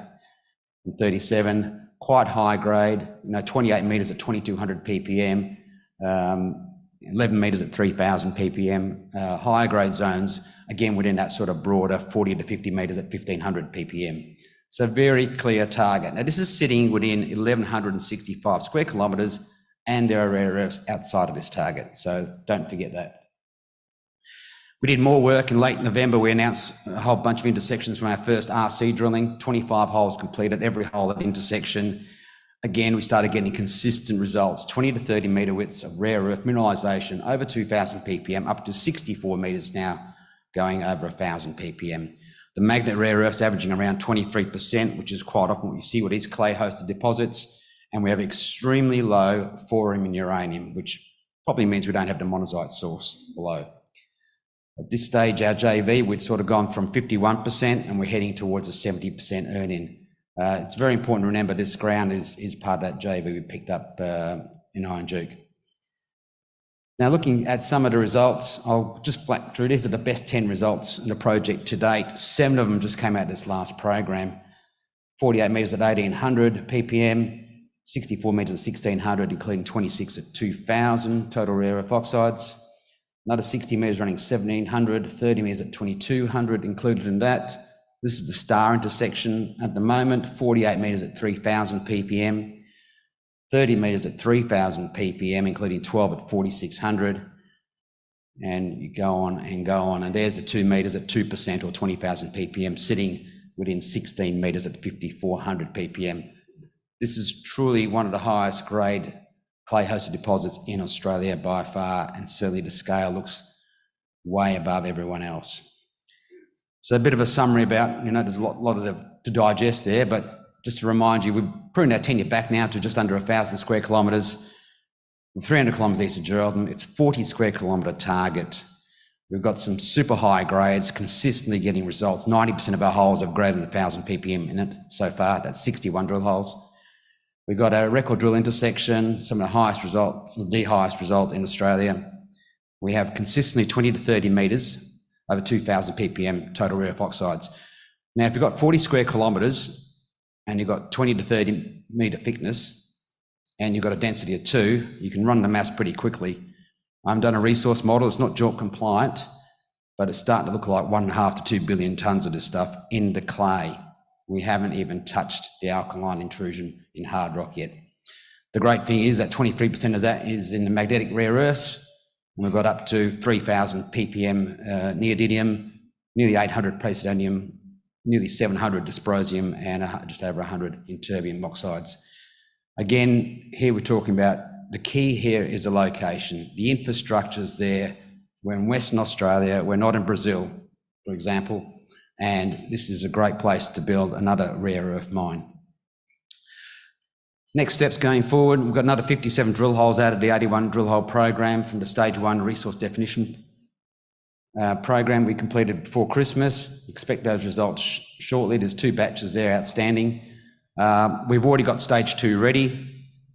Speaker 4: and 37, quite high grade, 28 metres at 2,200 ppm, 11 metres at 3,000 ppm, higher grade zones, again within that sort of broader 40 to 50 metres at 1,500 ppm. So very clear target. Now this is sitting within 1,165 square kilometres and there are rare earths outside of this target, so don't forget that. We did more work in late November. We announced a whole bunch of intersections from our first RC drilling, 25 holes completed, every hole at intersection. Again, we started getting consistent results, 20 to 30 metre widths of rare earth mineralisation over 2,000 ppm, up to 64 metres now, going over 1,000 ppm. The magnet rare earths averaging around 23%, which is quite often what you see with these clay-hosted deposits. And we have extremely low thorium and uranium, which probably means we don't have the monazite source below. At this stage, our JV, we'd sort of gone from 51% and we're heading towards a 70% earn-in. It's very important to remember this ground is part of that JV we picked up in Iron Duke. Now looking at some of the results, I'll just flat through. These are the best 10 results in the project to date. 7 of them just came out this last program. 48 metres at 1,800 ppm, 64 metres at 1,600, including 26 at 2,000 total rare earth oxides. Another 60 metres running 1,700, 30 metres at 2,200 included in that. This is the star intersection at the moment, 48 metres at 3,000 ppm, 30 metres at 3,000 ppm, including 12 at 4,600. And you go on and go on. And there's the 2 metres at 2% or 20,000 ppm sitting within 16 metres at 5,400 ppm. This is truly one of the highest grade clay-hosted deposits in Australia by far, and certainly the scale looks way above everyone else. So a bit of a summary about, there's a lot to digest there, but just to remind you, we've pruned our tenure back now to just under 1,000 square kilometres, 300 kilometres east of Geraldton. It's 40 square kilometre target. We've got some super high grades, consistently getting results. 90% of our holes have greater than 1,000 ppm in it so far. That's 61 drill holes. We've got a record drill intersection, some of the highest results, the highest result in Australia. We have consistently 20 to 30 metres over 2,000 ppm total rare earth oxides. Now, if you've got 40 square kilometres and you've got 20 to 30 metre thickness and you've got a density of 2, you can run the maths pretty quickly. I've done a resource model. It's not JORC compliant, but it's starting to look like 1.5 to 2 billion tonnes of this stuff in the clay. We haven't even touched the alkaline intrusion in hard rock yet. The great thing is that 23% of that is in the magnetic rare earths, and we've got up to 3,000 ppm neodymium, nearly 800 praseodymium, nearly 700 dysprosium, and just over 100 in terbium oxides. Again, here we're talking about the key here is the location. The infrastructure's there. We're in Western Australia. We're not in Brazil, for example, and this is a great place to build another rare earth mine. Next steps going forward, we've got another 57 drill holes out of the 81 drill hole program from the stage 1 resource definition program we completed before Christmas. Expect those results shortly. There's 2 batches there outstanding. We've already got stage 2 ready,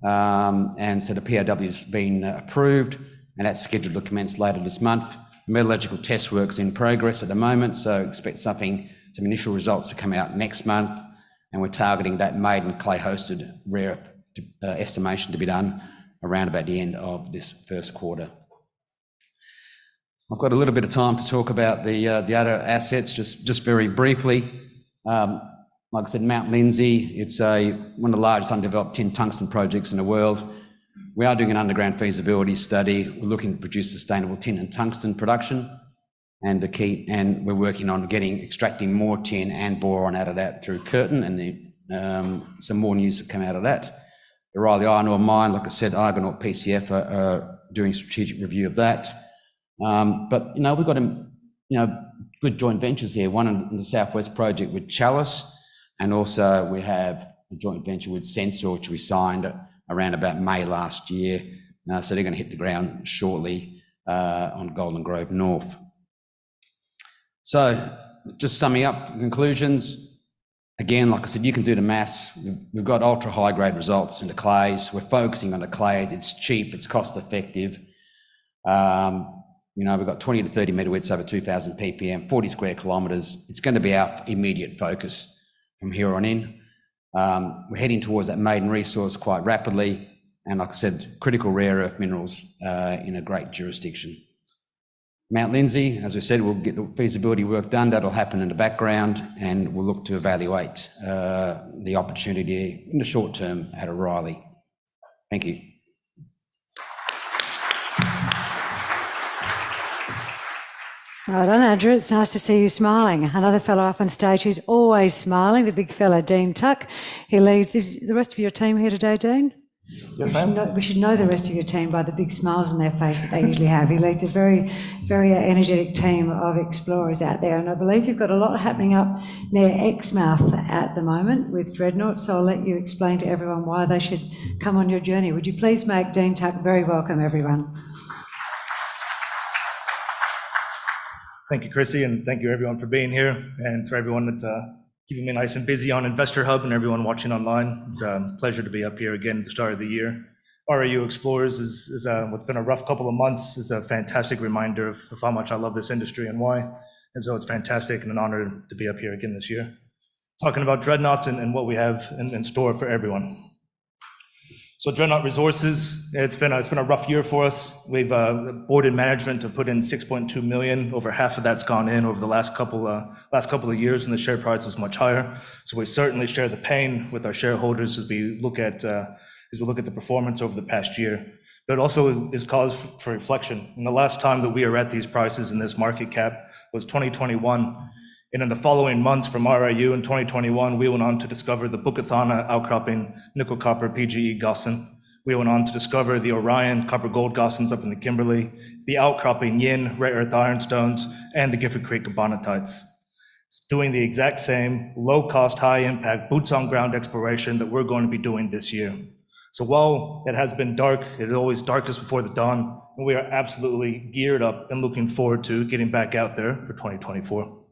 Speaker 4: and so the POW's been approved, and that's scheduled to commence later this month. Metallurgical test work's in progress at the moment, so expect some initial results to come out next month. And we're targeting that maiden clay-hosted rare estimation to be done around about the end of this first quarter. I've got a little bit of time to talk about the other assets, just very briefly. Like I said, Mount Lindsay, it's one of the largest undeveloped tin tungsten projects in the world. We are doing an underground feasibility study. We're looking to produce sustainable tin and tungsten production. And we're working on extracting more tin and boron out of that through Curtin, and some more news have come out of that. The Riley Iron Ore Mine, like I said, Argonaut PCF are doing strategic review of that. But we've got good joint ventures here. One in the Southwest project with Chalice, and also we have a joint venture with Sensor, which we signed around about May last year. So they're going to hit the ground shortly on Golden Grove North. So just summing up conclusions, again, like I said, you can do the maths. We've got ultra high grade results in the clays. We're focusing on the clays. It's cheap, it's cost effective. We've got 20 to 30 metre widths over 2,000 ppm, 40 square kilometres. It's going to be our immediate focus from here on in. We're heading towards that maiden resource quite rapidly. And like I said, critical rare earth minerals in a great jurisdiction. Mount Lindsay, as we said, we'll get the feasibility work done. That'll happen in the background, and we'll look to evaluate the opportunity in the short term at O'Reilly. Thank you.
Speaker 1: Right on, Andrew. It's nice to see you smiling. Another fellow up on stage who's always smiling, the big fella, Dean Tuck. He leads. Is the rest of your team here today, Dean?
Speaker 5: Yes, ma'am.
Speaker 1: We should know the rest of your team by the big smiles on their face that they usually have. He leads a very, very energetic team of explorers out there, and I believe you've got a lot happening up near Exmouth at the moment with Dreadnought, so I'll let you explain to everyone why they should come on your journey. Would you please make Dean Tuck very welcome, everyone?
Speaker 5: Thank you, Chrissy, and thank you everyone for being here, and for everyone that's keeping me nice and busy on Investor Hub, and everyone watching online. It's a pleasure to be up here again at the start of the year. RIU Explorers is what's been a rough couple of months, is a fantastic reminder of how much I love this industry and why. And so it's fantastic and an honor to be up here again this year, talking about Dreadnought and what we have in store for everyone. So Dreadnought Resources, it's been a rough year for us. We've board and management have put in 6.2 million. Over half of that's gone in over the last couple of years, and the share price was much higher. So we certainly share the pain with our shareholders as we look at the performance over the past year. But it also is cause for reflection. And the last time that we were at these prices in this market cap was 2021. And in the following months from RIU in 2021, we went on to discover the Bukathana outcropping nickel copper PGE Gossan. We went on to discover the Orion copper gold Gossans up in the Kimberley, the outcropping Yin rare earth ironstones, and the Gifford Creek carbonatites. It's doing the exact same low cost, high impact, boots on ground exploration that we're going to be doing this year. So while it has been dark, it is always darkest before the dawn, and we are absolutely geared up and looking forward to getting back out there for 2024.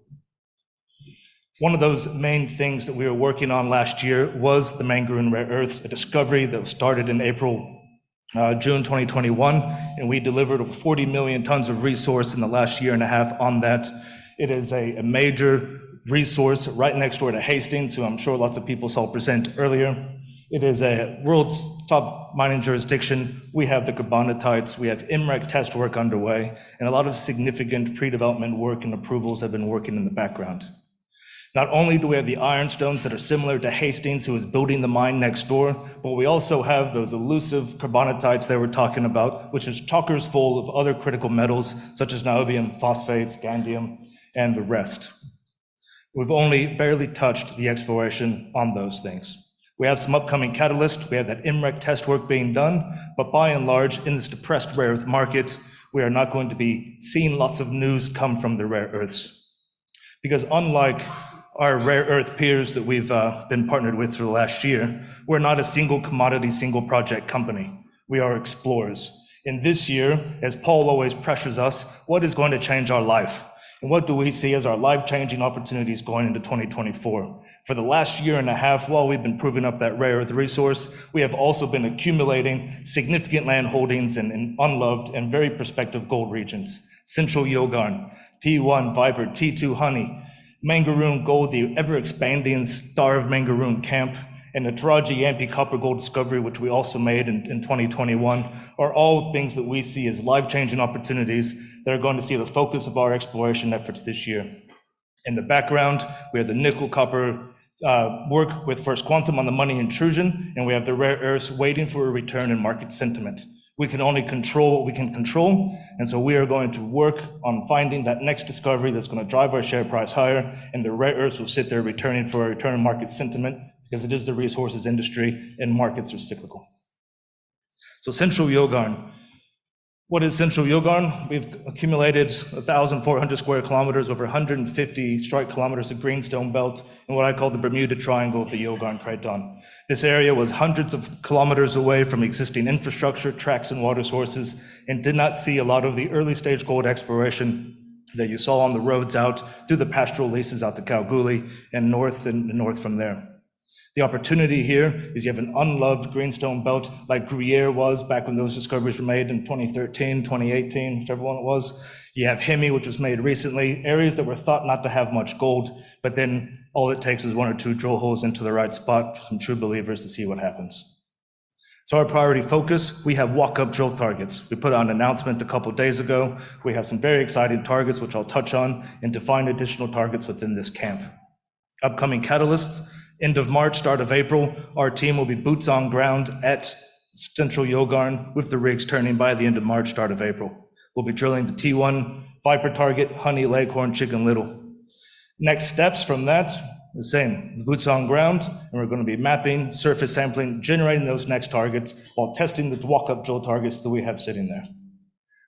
Speaker 5: One of those main things that we were working on last year was the Mangaroon rare earths, a discovery that was started in June 2021, and we delivered over 40 million tons of resource in the last year and a half on that. It is a major resource right next door to Hastings, who I'm sure lots of people saw present earlier. It is a world's top mining jurisdiction. We have the carbonatites, we have IMREC test work underway, and a lot of significant pre-development work and approvals have been working in the background. Not only do we have the ironstones that are similar to Hastings, who is building the mine next door, but we also have those elusive carbonatites that we're talking about, which is chockers full of other critical metals, such as niobium, phosphates, scandium, and the rest. We've only barely touched the exploration on those things. We have some upcoming catalysts. We have that MREC test work being done, but by and large, in this depressed rare earth market, we are not going to be seeing lots of news come from the rare earths. Because unlike our rare earth peers that we've been partnered with for the last year, we're not a single commodity, single project company. We are explorers. And this year, as Paul always pressures us, what is going to change our life? And what do we see as our life-changing opportunities going into 2024? For the last year and a half, while we've been proving up that rare earth resource, we have also been accumulating significant land holdings in unloved and very prospective gold regions. Central Yilgarn, T1 Viper, T2 Honey, Mangaroon Gold, the ever-expanding Star of Mangaroon Camp, and the Taraji Yampi copper gold discovery, which we also made in 2021, are all things that we see as life-changing opportunities that are going to see the focus of our exploration efforts this year. In the background, we have the nickel copper work with First Quantum on the money intrusion, and we have the rare earths waiting for a return in market sentiment. We can only control what we can control, and so we are going to work on finding that next discovery that's going to drive our share price higher, and the rare earths will sit there returning for a return in market sentiment, because it is the resources industry and markets are cyclical. So Central Yilgarn. What is Central Yilgarn? We've accumulated 1,400 square kilometers, over 150 strike kilometers of greenstone belt, in what I call the Bermuda Triangle of the Yilgarn Craton. This area was hundreds of kilometers away from existing infrastructure, tracks, and water sources, and did not see a lot of the early stage gold exploration that you saw on the roads out through the pastoral leases out to Kalgoorlie and north from there. The opportunity here is you have an unloved greenstone belt like Gruyere was back when those discoveries were made in 2013, 2018, whichever one it was. You have Hemi, which was made recently, areas that were thought not to have much gold, but then all it takes is one or two drill holes into the right spot for some true believers to see what happens. So our priority focus, we have walk-up drill targets. We put out an announcement a couple of days ago. We have some very exciting targets, which I'll touch on, and define additional targets within this camp. Upcoming catalysts. End of March, start of April, our team will be boots on ground at Central Yilgarn with the rigs turning by the end of March, start of April. We'll be drilling the T1 Viper target, Honey, Leghorn, Chicken Little. Next steps from that, the same, the boots on ground, and we're going to be mapping, surface sampling, generating those next targets while testing the walk-up drill targets that we have sitting there.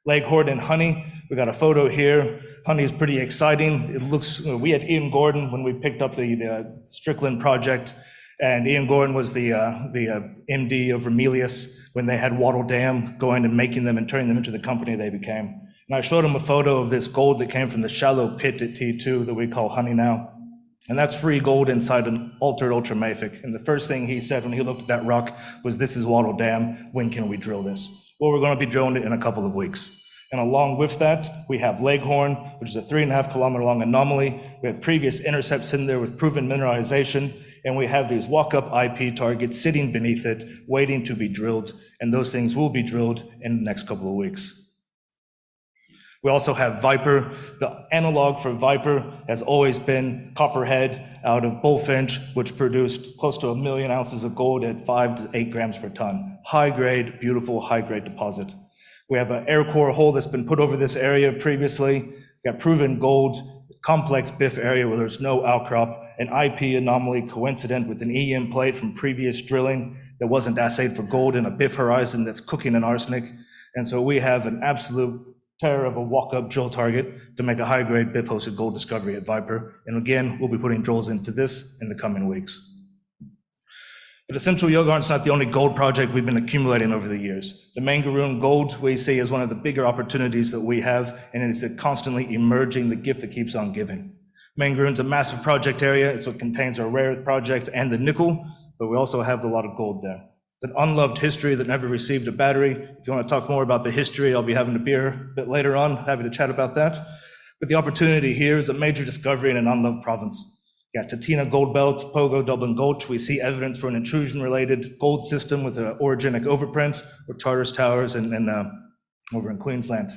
Speaker 5: Leghorn and Honey, we got a photo here. Honey is pretty exciting. It looks, we had Ian Gordon when we picked up the Strickland project, and Ian Gordon was the MD of Ramelius when they had Wattle Dam, going and making them and turning them into the company they became. And I showed him a photo of this gold that came from the shallow pit at T2 that we call Honey now. And that's free gold inside an altered ultramafic. And the first thing he said when he looked at that rock was, "This is Wattle Dam, when can we drill this?" Well, we're going to be drilling it in a couple of weeks. And along with that, we have Leghorn, which is a 3.5 kilometer long anomaly. We have previous intercepts in there with proven mineralization, and we have these walk-up IP targets sitting beneath it, waiting to be drilled, and those things will be drilled in the next couple of weeks. We also have Viper. The analog for Viper has always been Copperhead out of Bullfinch, which produced close to 1 million ounces of gold at 5 to 8 grams per ton. High grade, beautiful, high grade deposit. We have an air core hole that's been put over this area previously. We've got proven gold, complex BIF area where there's no outcrop, an IP anomaly coincident with an EM plate from previous drilling that wasn't assayed for gold in a BIF horizon that's cooking in arsenic. And so we have an absolute terror of a walk-up drill target to make a high-grade BIF-hosted gold discovery at Viper. And again, we'll be putting drills into this in the coming weeks. But Central Yilgarn is not the only gold project we've been accumulating over the years. The Mangaroon gold we see is one of the bigger opportunities that we have, and it's constantly emerging, the gift that keeps on giving. Mangaroon's a massive project area, so it contains our rare earth project and the nickel, but we also have a lot of gold there. It's an unloved history that never received a battery. If you want to talk more about the history, I'll be having a beer a bit later on, happy to chat about that. But the opportunity here is a major discovery in an unloved province. You got Tatina Gold Belt, Pogo, Dublin Gulch. We see evidence for an intrusion-related gold system with an orogenic overprint, or Charters Towers and over in Queensland.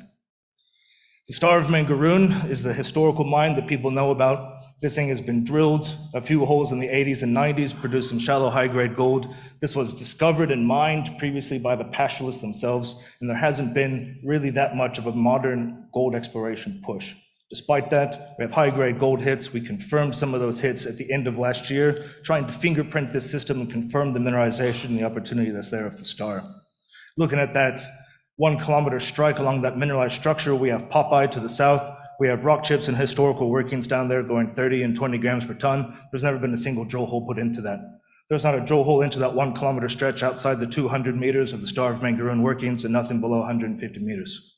Speaker 5: The Star of Mangaroon is the historical mine that people know about. This thing has been drilled, a few holes in the 80s and 90s, produced some shallow high-grade gold. This was discovered and mined previously by the pastoralists themselves, and there hasn't been really that much of a modern gold exploration push. Despite that, we have high-grade gold hits. We confirmed some of those hits at the end of last year, trying to fingerprint this system and confirm the mineralization and the opportunity that's there of the star. Looking at that 1 kilometer strike along that mineralized structure, we have Popeye to the south. We have rock chips and historical workings down there going 30 and 20 grams per ton. There's never been a single drill hole put into that. There's not a drill hole into that 1 kilometer stretch outside the 200 meters of the Star of Mangaroon workings and nothing below 150 meters.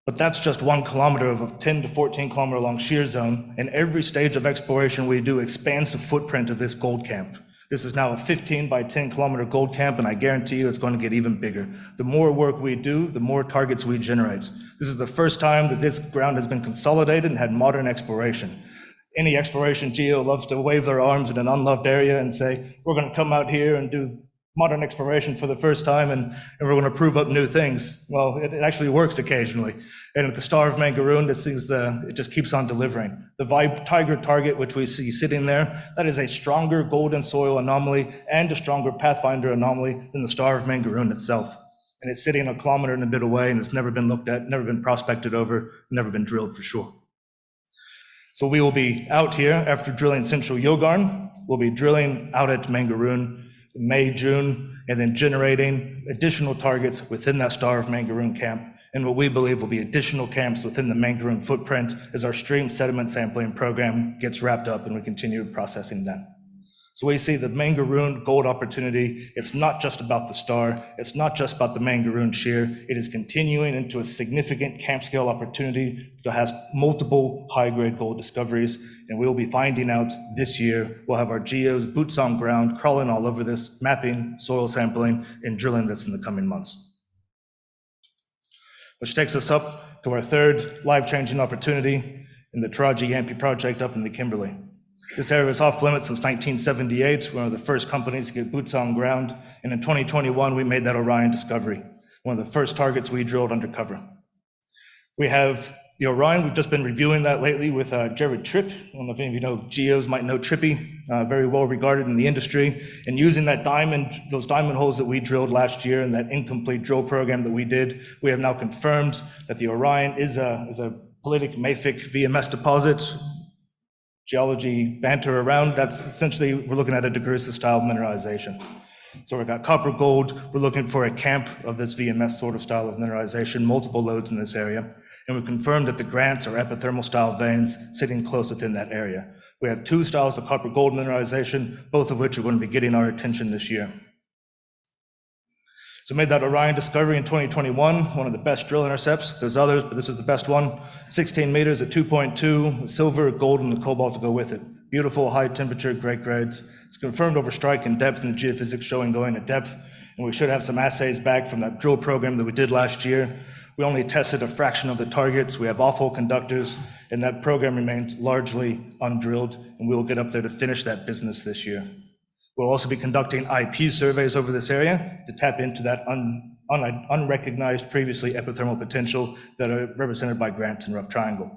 Speaker 5: But that's just 1 kilometer of a 10 to 14 kilometer long shear zone, and every stage of exploration we do expands the footprint of this gold camp. This is now a 15 by 10 kilometer gold camp, and I guarantee you it's going to get even bigger. The more work we do, the more targets we generate. This is the first time that this ground has been consolidated and had modern exploration. Any exploration geo loves to wave their arms in an unloved area and say, we're going to come out here and do modern exploration for the first time, and we're going to prove up new things. Well, it actually works occasionally. And at the Star of Mangaroon, it just keeps on delivering. The Vibe Tiger target, which we see sitting there, that is a stronger gold and soil anomaly and a stronger Pathfinder anomaly than the Star of Mangaroon itself. And it's sitting a kilometer and a bit away, and it's never been looked at, never been prospected over, never been drilled for sure. So we will be out here after drilling Central Yilgarn. We'll be drilling out at Mangaroon May, June, and then generating additional targets within that Star of Mangaroon camp, and what we believe will be additional camps within the Mangaroon footprint as our stream sediment sampling program gets wrapped up and we continue processing that. So we see the Mangaroon gold opportunity. It's not just about the star. It's not just about the Mangaroon shear. It is continuing into a significant camp scale opportunity that has multiple high-grade gold discoveries. And we'll be finding out this year. We'll have our geos, boots on ground, crawling all over this, mapping, soil sampling, and drilling this in the coming months. Which takes us up to our third life-changing opportunity in the Taraji Yampi project up in the Kimberley. This area was off limits since 1978, one of the first companies to get boots on ground. And in 2021, we made that Orion discovery, one of the first targets we drilled undercover. We have the Orion. We've just been reviewing that lately with Jared Tripp. I don't know if any of you know geos might know Trippy, very well regarded in the industry. And using that those diamond holes that we drilled last year and that incomplete drill program that we did, we have now confirmed that the Orion is a palitic mafic VMS deposit. Geology banter around, that's essentially, we're looking at a DeGrussa style mineralization. So we've got copper gold, we're looking for a camp of this VMS sort of style of mineralization, multiple lodes in this area. And we've confirmed that the grants are epithermal style veins sitting close within that area. We have 2 styles of copper gold mineralization, both of which are going to be getting our attention this year. So we made that Orion discovery in 2021, one of the best drill intercepts. There's others, but this is the best one. 16 meters at 2.2, silver, gold, and the cobalt to go with it. Beautiful, high temperature, great grades. It's confirmed over strike and depth, and the geophysics showing going at depth. And we should have some assays back from that drill program that we did last year. We only tested a fraction of the targets. We have awful conductors, and that program remains largely undrilled, and we will get up there to finish that business this year. We'll also be conducting IP surveys over this area to tap into that unrecognized previously epithermal potential that are represented by grants and rough triangle.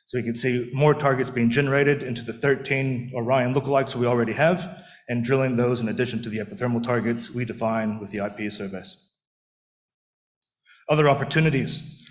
Speaker 5: So you can see more targets being generated into the 13 Orion lookalikes we already have, and drilling those in addition to the epithermal targets we define with the IP surveys. Other opportunities,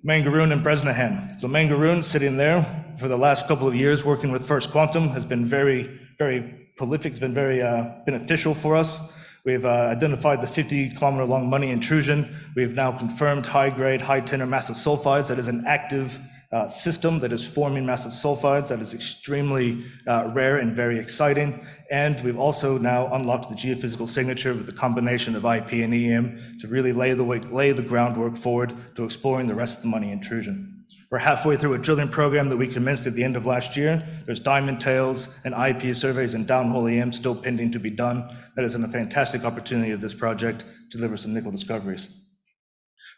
Speaker 5: Mangaroon and Bresnahan. So Mangaroon sitting there for the last couple of years working with First Quantum has been very, very prolific. It's been very beneficial for us. We've identified the 50-kilometer long money intrusion. We've now confirmed high-grade, high-tenor massive sulfides. That is an active system that is forming massive sulfides. That is extremely rare and very exciting. And we've also now unlocked the geophysical signature with the combination of IP and EM to really lay the groundwork forward to exploring the rest of the money intrusion. We're halfway through a drilling program that we commenced at the end of last year. There's diamond tails and IP surveys and downhole EM still pending to be done. That is a fantastic opportunity of this project to deliver some nickel discoveries.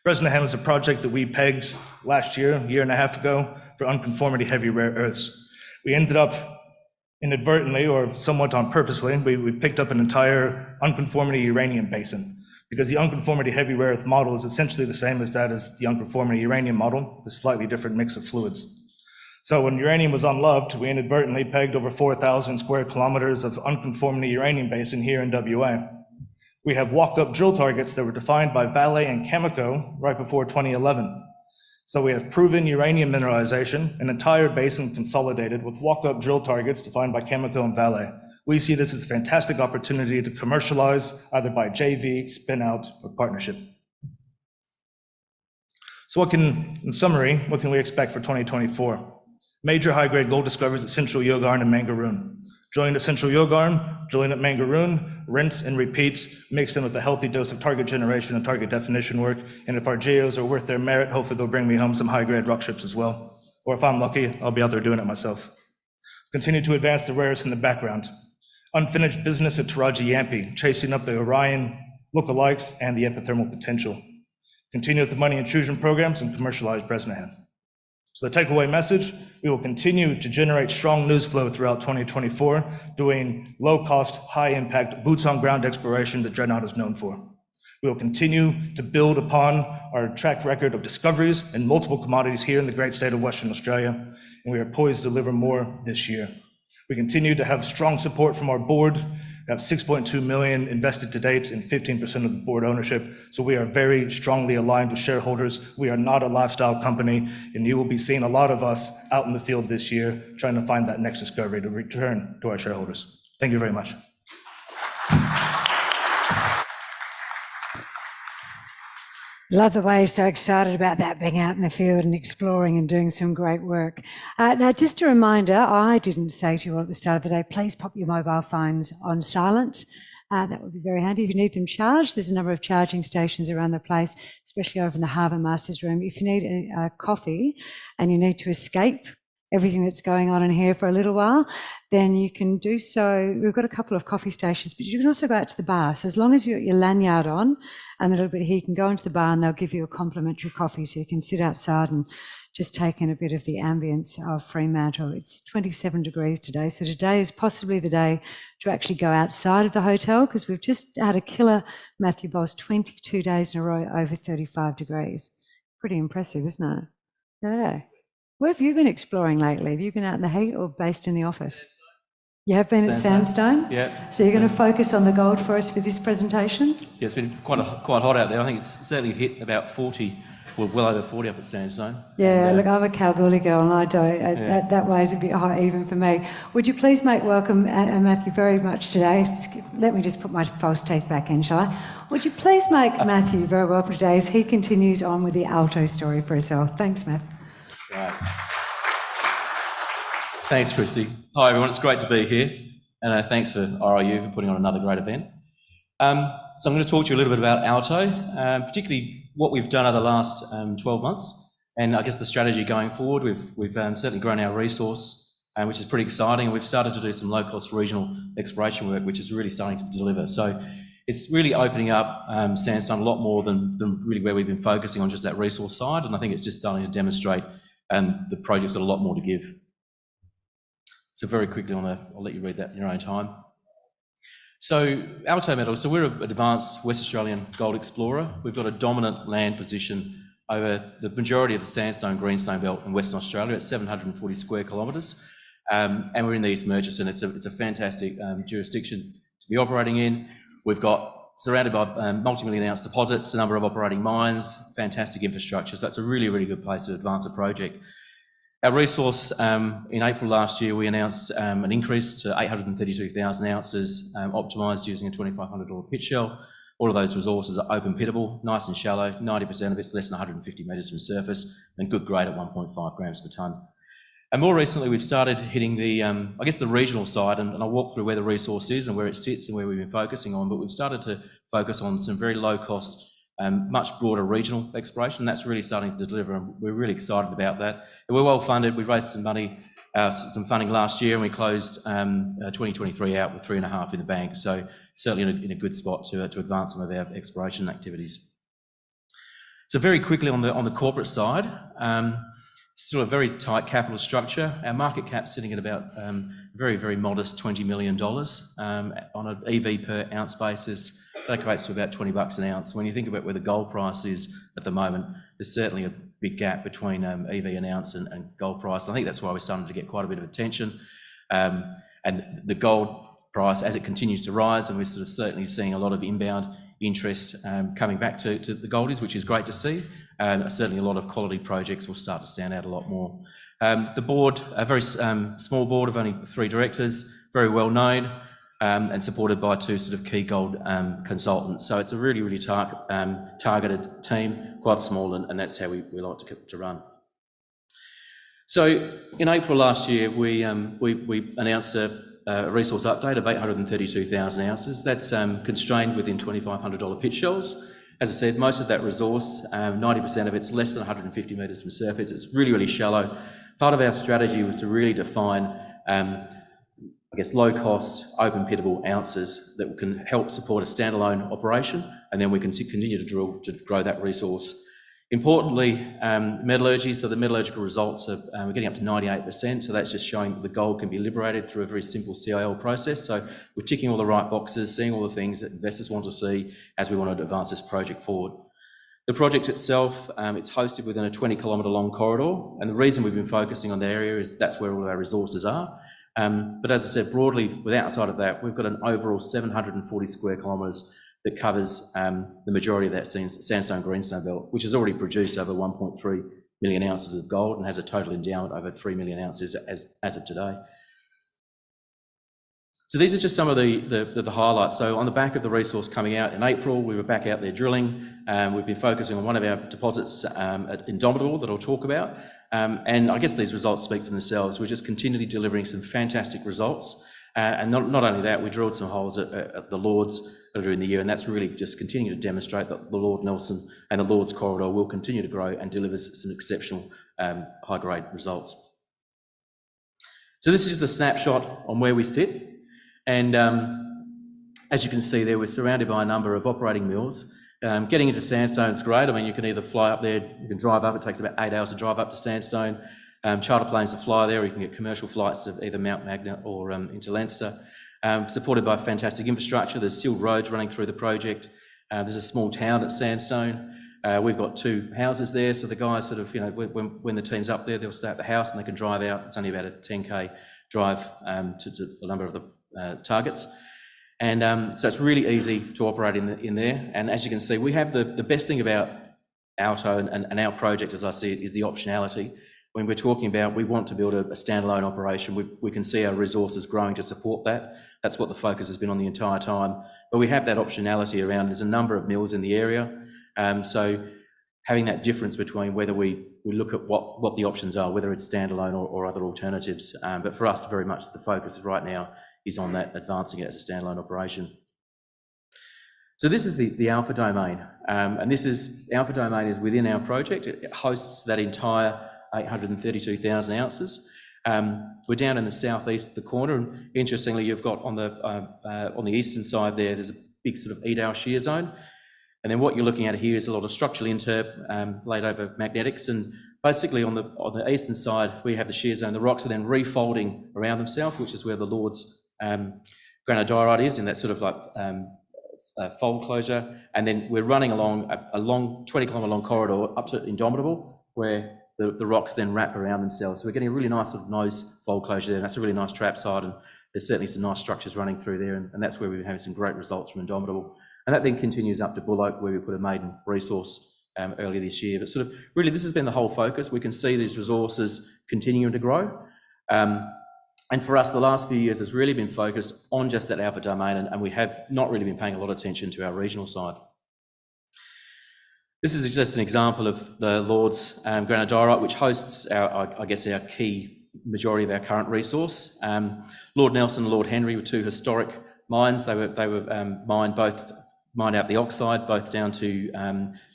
Speaker 5: Bresnahan was a project that we pegged last year, a year and a half ago, for unconformity heavy rare earths. We ended up inadvertently, or somewhat on purposely, we picked up an entire unconformity uranium basin, because the unconformity heavy rare earth model is essentially the same as that as the unconformity uranium model, with a slightly different mix of fluids. So when uranium was unloved, we inadvertently pegged over 4,000 square kilometers of unconformity uranium basin here in WA. We have walk-up drill targets that were defined by Vale and Cameco right before 2011. So we have proven uranium mineralization, an entire basin consolidated with walk-up drill targets defined by Cameco and Vale. We see this as a fantastic opportunity to commercialize either by JV, spin out, or partnership. So in summary, what can we expect for 2024? Major high-grade gold discoveries at Central Yilgarn and Mangaroon. Drilling at Central Yilgarn, drilling at Mangaroon, rinse and repeat, mixed in with a healthy dose of target generation and target definition work. And if our geos are worth their merit, hopefully they'll bring me home some high-grade rock chips as well. Or if I'm lucky, I'll be out there doing it myself. Continue to advance the rares in the background. Unfinished business at Taraji Yampi, chasing up the Orion lookalikes and the epithermal potential. Continue with the money intrusion programs and commercialize Bresnahan. So the takeaway message, we will continue to generate strong news flow throughout 2024, doing low-cost, high-impact, boots-on-ground exploration that Dreadnought is known for. We will continue to build upon our track record of discoveries in multiple commodities here in the great state of Western Australia, and we are poised to deliver more this year. We continue to have strong support from our board. We have 6.2 million invested to date and 15% of the board ownership. So we are very strongly aligned with shareholders. We are not a lifestyle company, and you will be seeing a lot of us out in the field this year trying to find that next discovery to return to our shareholders. Thank you very much.
Speaker 1: Love the way you're so excited about that, being out in the field and exploring and doing some great work. Now, just a reminder, I didn't say to you all at the start of the day, please pop your mobile phones on silent. That would be very handy. If you need them charged, there's a number of charging stations around the place, especially over in the Harbour Masters room. If you need a coffee and you need to escape everything that's going on in here for a little while, then you can do so. We've got a couple of coffee stations, but you can also go out to the bar. So as long as you've got your lanyard on and a little bit here, you can go into the bar and they'll give you a complimentary coffee, so you can sit outside and just take in a bit of the ambience of Fremantle. It's 27 degrees today, so today is possibly the day to actually go outside of the hotel, because we've just had a killer Matthew Boss 22 days in a row over 35 degrees. Pretty impressive, isn't it? Yeah. Where have you been exploring lately? Have you been out in the heat or based in the office? You have been at Sandstone?
Speaker 6: Yeah.
Speaker 1: So you're going to focus on the gold for us for this presentation?
Speaker 6: Yeah, it's been quite hot out there. I think it's certainly hit about 40, well over 40 up at Sandstone.
Speaker 1: Yeah, look, I'm a Kalgoorlie girl and I don't, that way is a bit hot even for me. Would you please make welcome Matthew very much today. Let me just put my false teeth back in, shall I? Would you please make Matthew very welcome today as he continues on with the Alto story for us all. Thanks, Matt.
Speaker 6: Right. Thanks, Christy. Hi, everyone. It's great to be here. And thanks for RIU for putting on another great event. So I'm going to talk to you a little bit about Alto, particularly what we've done over the last 12 months, and I guess the strategy going forward. We've certainly grown our resource, which is pretty exciting. We've started to do some low-cost regional exploration work, which is really starting to deliver. So it's really opening up Sandstone a lot more than really where we've been focusing on just that resource side, and I think it's just starting to demonstrate the project's got a lot more to give. So very quickly, I'll let you read that in your own time. So Alto Metals, so we're an advanced West Australian gold explorer. We've got a dominant land position over the majority of the sandstone greenstone belt in Western Australia at 740 square kilometres, and we're in the East Murchison. It's a fantastic jurisdiction to be operating in. We've got surrounded by multi-million ounce deposits, a number of operating mines, fantastic infrastructure. So it's a really, really good place to advance a project. Our resource, in April last year, we announced an increase to 832,000 ounces, optimised using a $2,500 pit shell. All of those resources are open pittable, nice and shallow, 90% of it's less than 150 metres from surface, and good grade at 1.5 grams per tonne. And more recently, we've started hitting the, I guess, the regional side, and I'll walk through where the resource is and where it sits and where we've been focusing on, but we've started to focus on some very low-cost, much broader regional exploration. That's really starting to deliver, and we're really excited about that. And we're well funded. We raised some money, some funding last year, and we closed 2023 out with 3.5 in the bank. So certainly in a good spot to advance some of our exploration activities. So very quickly on the corporate side, still a very tight capital structure. Our market cap sitting at about very, very modest $20 million on an EV per ounce basis. That equates to about $20 an ounce. When you think about where the gold price is at the moment, there's certainly a big gap between EV an ounce and gold price. And I think that's why we're starting to get quite a bit of attention. And the gold price, as it continues to rise, and we're sort of certainly seeing a lot of inbound interest coming back to the goldies, which is great to see. certainly a lot of quality projects will start to stand out a lot more. The board, a very small board of only 3 directors, very well known, and supported by 2 sort of key gold consultants. So it's a really, really targeted team, quite small, and that's how we like to run. So in April last year, we announced a resource update of 832,000 ounces. That's constrained within $2,500 pit shells. As I said, most of that resource, 90% of it's less than 150 metres from surface. It's really, really shallow. Part of our strategy was to really define, I guess, low-cost, open-pittable ounces that can help support a standalone operation, and then we can continue to drill to grow that resource. Importantly, metallurgy, so the metallurgical results are we're getting up to 98%, so that's just showing that the gold can be liberated through a very simple CIL process. So we're ticking all the right boxes, seeing all the things that investors want to see as we want to advance this project forward. The project itself, it's hosted within a 20-kilometre long corridor, and the reason we've been focusing on the area is that's where all of our resources are. But as I said, broadly, outside of that, we've got an overall 740 square kilometres that covers the majority of that sandstone greenstone belt, which has already produced over 1.3 million ounces of gold and has a total endowment over 3 million ounces as of today. So these are just some of the highlights. So on the back of the resource coming out in April, we were back out there drilling. We've been focusing on one of our deposits at Indomitable that I'll talk about. And I guess these results speak for themselves. We're just continually delivering some fantastic results. And not only that, we drilled some holes at the Lords earlier in the year, and that's really just continuing to demonstrate that the Lord Nelson and the Lords corridor will continue to grow and deliver some exceptional high-grade results. So this is just a snapshot on where we sit. And as you can see there, we're surrounded by a number of operating mills. Getting into sandstone is great. I mean, you can either fly up there, you can drive up. It takes about 8 hours to drive up to sandstone. Charter planes to fly there, or you can get commercial flights to either Mount Magnet or into Leinster. Supported by fantastic infrastructure. There's sealed roads running through the project. There's a small town at Sandstone. We've got 2 houses there, so the guys sort of, you know, when the team's up there, they'll stay at the house and they can drive out. It's only about a 10k drive to a number of the targets. And so it's really easy to operate in there. And as you can see, we have the best thing about Alto and our project, as I see it, is the optionality. When we're talking about we want to build a standalone operation, we can see our resources growing to support that. That's what the focus has been on the entire time. But we have that optionality around. There's a number of mills in the area. So having that difference between whether we look at what the options are, whether it's standalone or other alternatives. But for us, very much the focus right now is on that, advancing it as a standalone operation. So this is the Alpha Domain. And Alpha Domain is within our project. It hosts that entire 832,000 ounces. We're down in the southeast of the corner, and interestingly, you've got on the eastern side there's a big sort of Edale shear zone, and then what you're looking at here is a lot of structural interp laid over magnetics, and basically on the eastern side we have the shear zone. The rocks are then refolding around themselves, which is where the Lord's granodiorite is in that sort of like fold closure, and then we're running along a long 20-kilometre long corridor up to Indomitable, where the rocks then wrap around themselves. So we're getting a really nice sort of nose fold closure there, and that's a really nice trap side, and there's certainly some nice structures running through there, and that's where we've been having some great results from Indomitable. And that then continues up to Bull Oak, where we put a maiden resource earlier this year. But sort of really this has been the whole focus. We can see these resources continuing to grow. And for us, the last few years has really been focused on just that Alpha Domain, and we have not really been paying a lot of attention to our regional side. This is just an example of the Lord's granodiorite, which hosts our key majority of our current resource. Lord Nelson and Lord Henry were 2 historic mines. They were mined out the oxide, both down to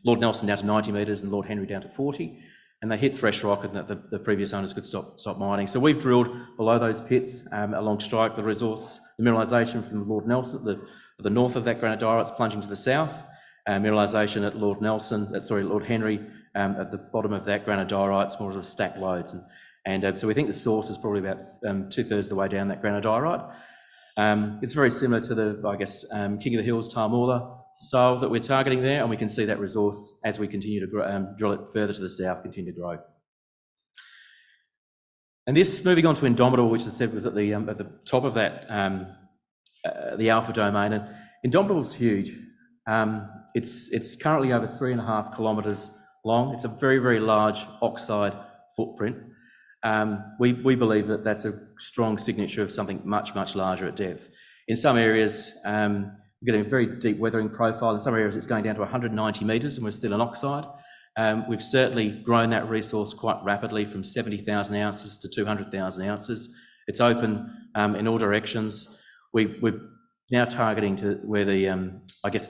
Speaker 6: Lord Nelson down to 90 metres and Lord Henry down to 40, and they hit fresh rock, and the previous owners could stop mining. So we've drilled below those pits along strike the resource, the mineralisation from Lord Nelson, the north of that granodiorite is plunging to the south. Mineralisation at Lord Henry, at the bottom of that granodiorite, it's more of a stacked loads. And so we think the source is probably about 2/3 of the way down that granodiorite. It's very similar to the, King of the Hills, Tarmula style that we're targeting there, and we can see that resource as we continue to drill it further to the south, continue to grow. And this, moving on to Indomitable, which as I said was at the top of that, the Alpha Domain, and Indomitable's huge. It's currently over 3.5 kilometres long. It's a very, very large oxide footprint. We believe that that's a strong signature of something much, much larger at depth. In some areas, we're getting a very deep weathering profile. In some areas, it's going down to 190 metres and we're still an oxide. We've certainly grown that resource quite rapidly from 70,000 ounces to 200,000 ounces. It's open in all directions. We're now targeting to where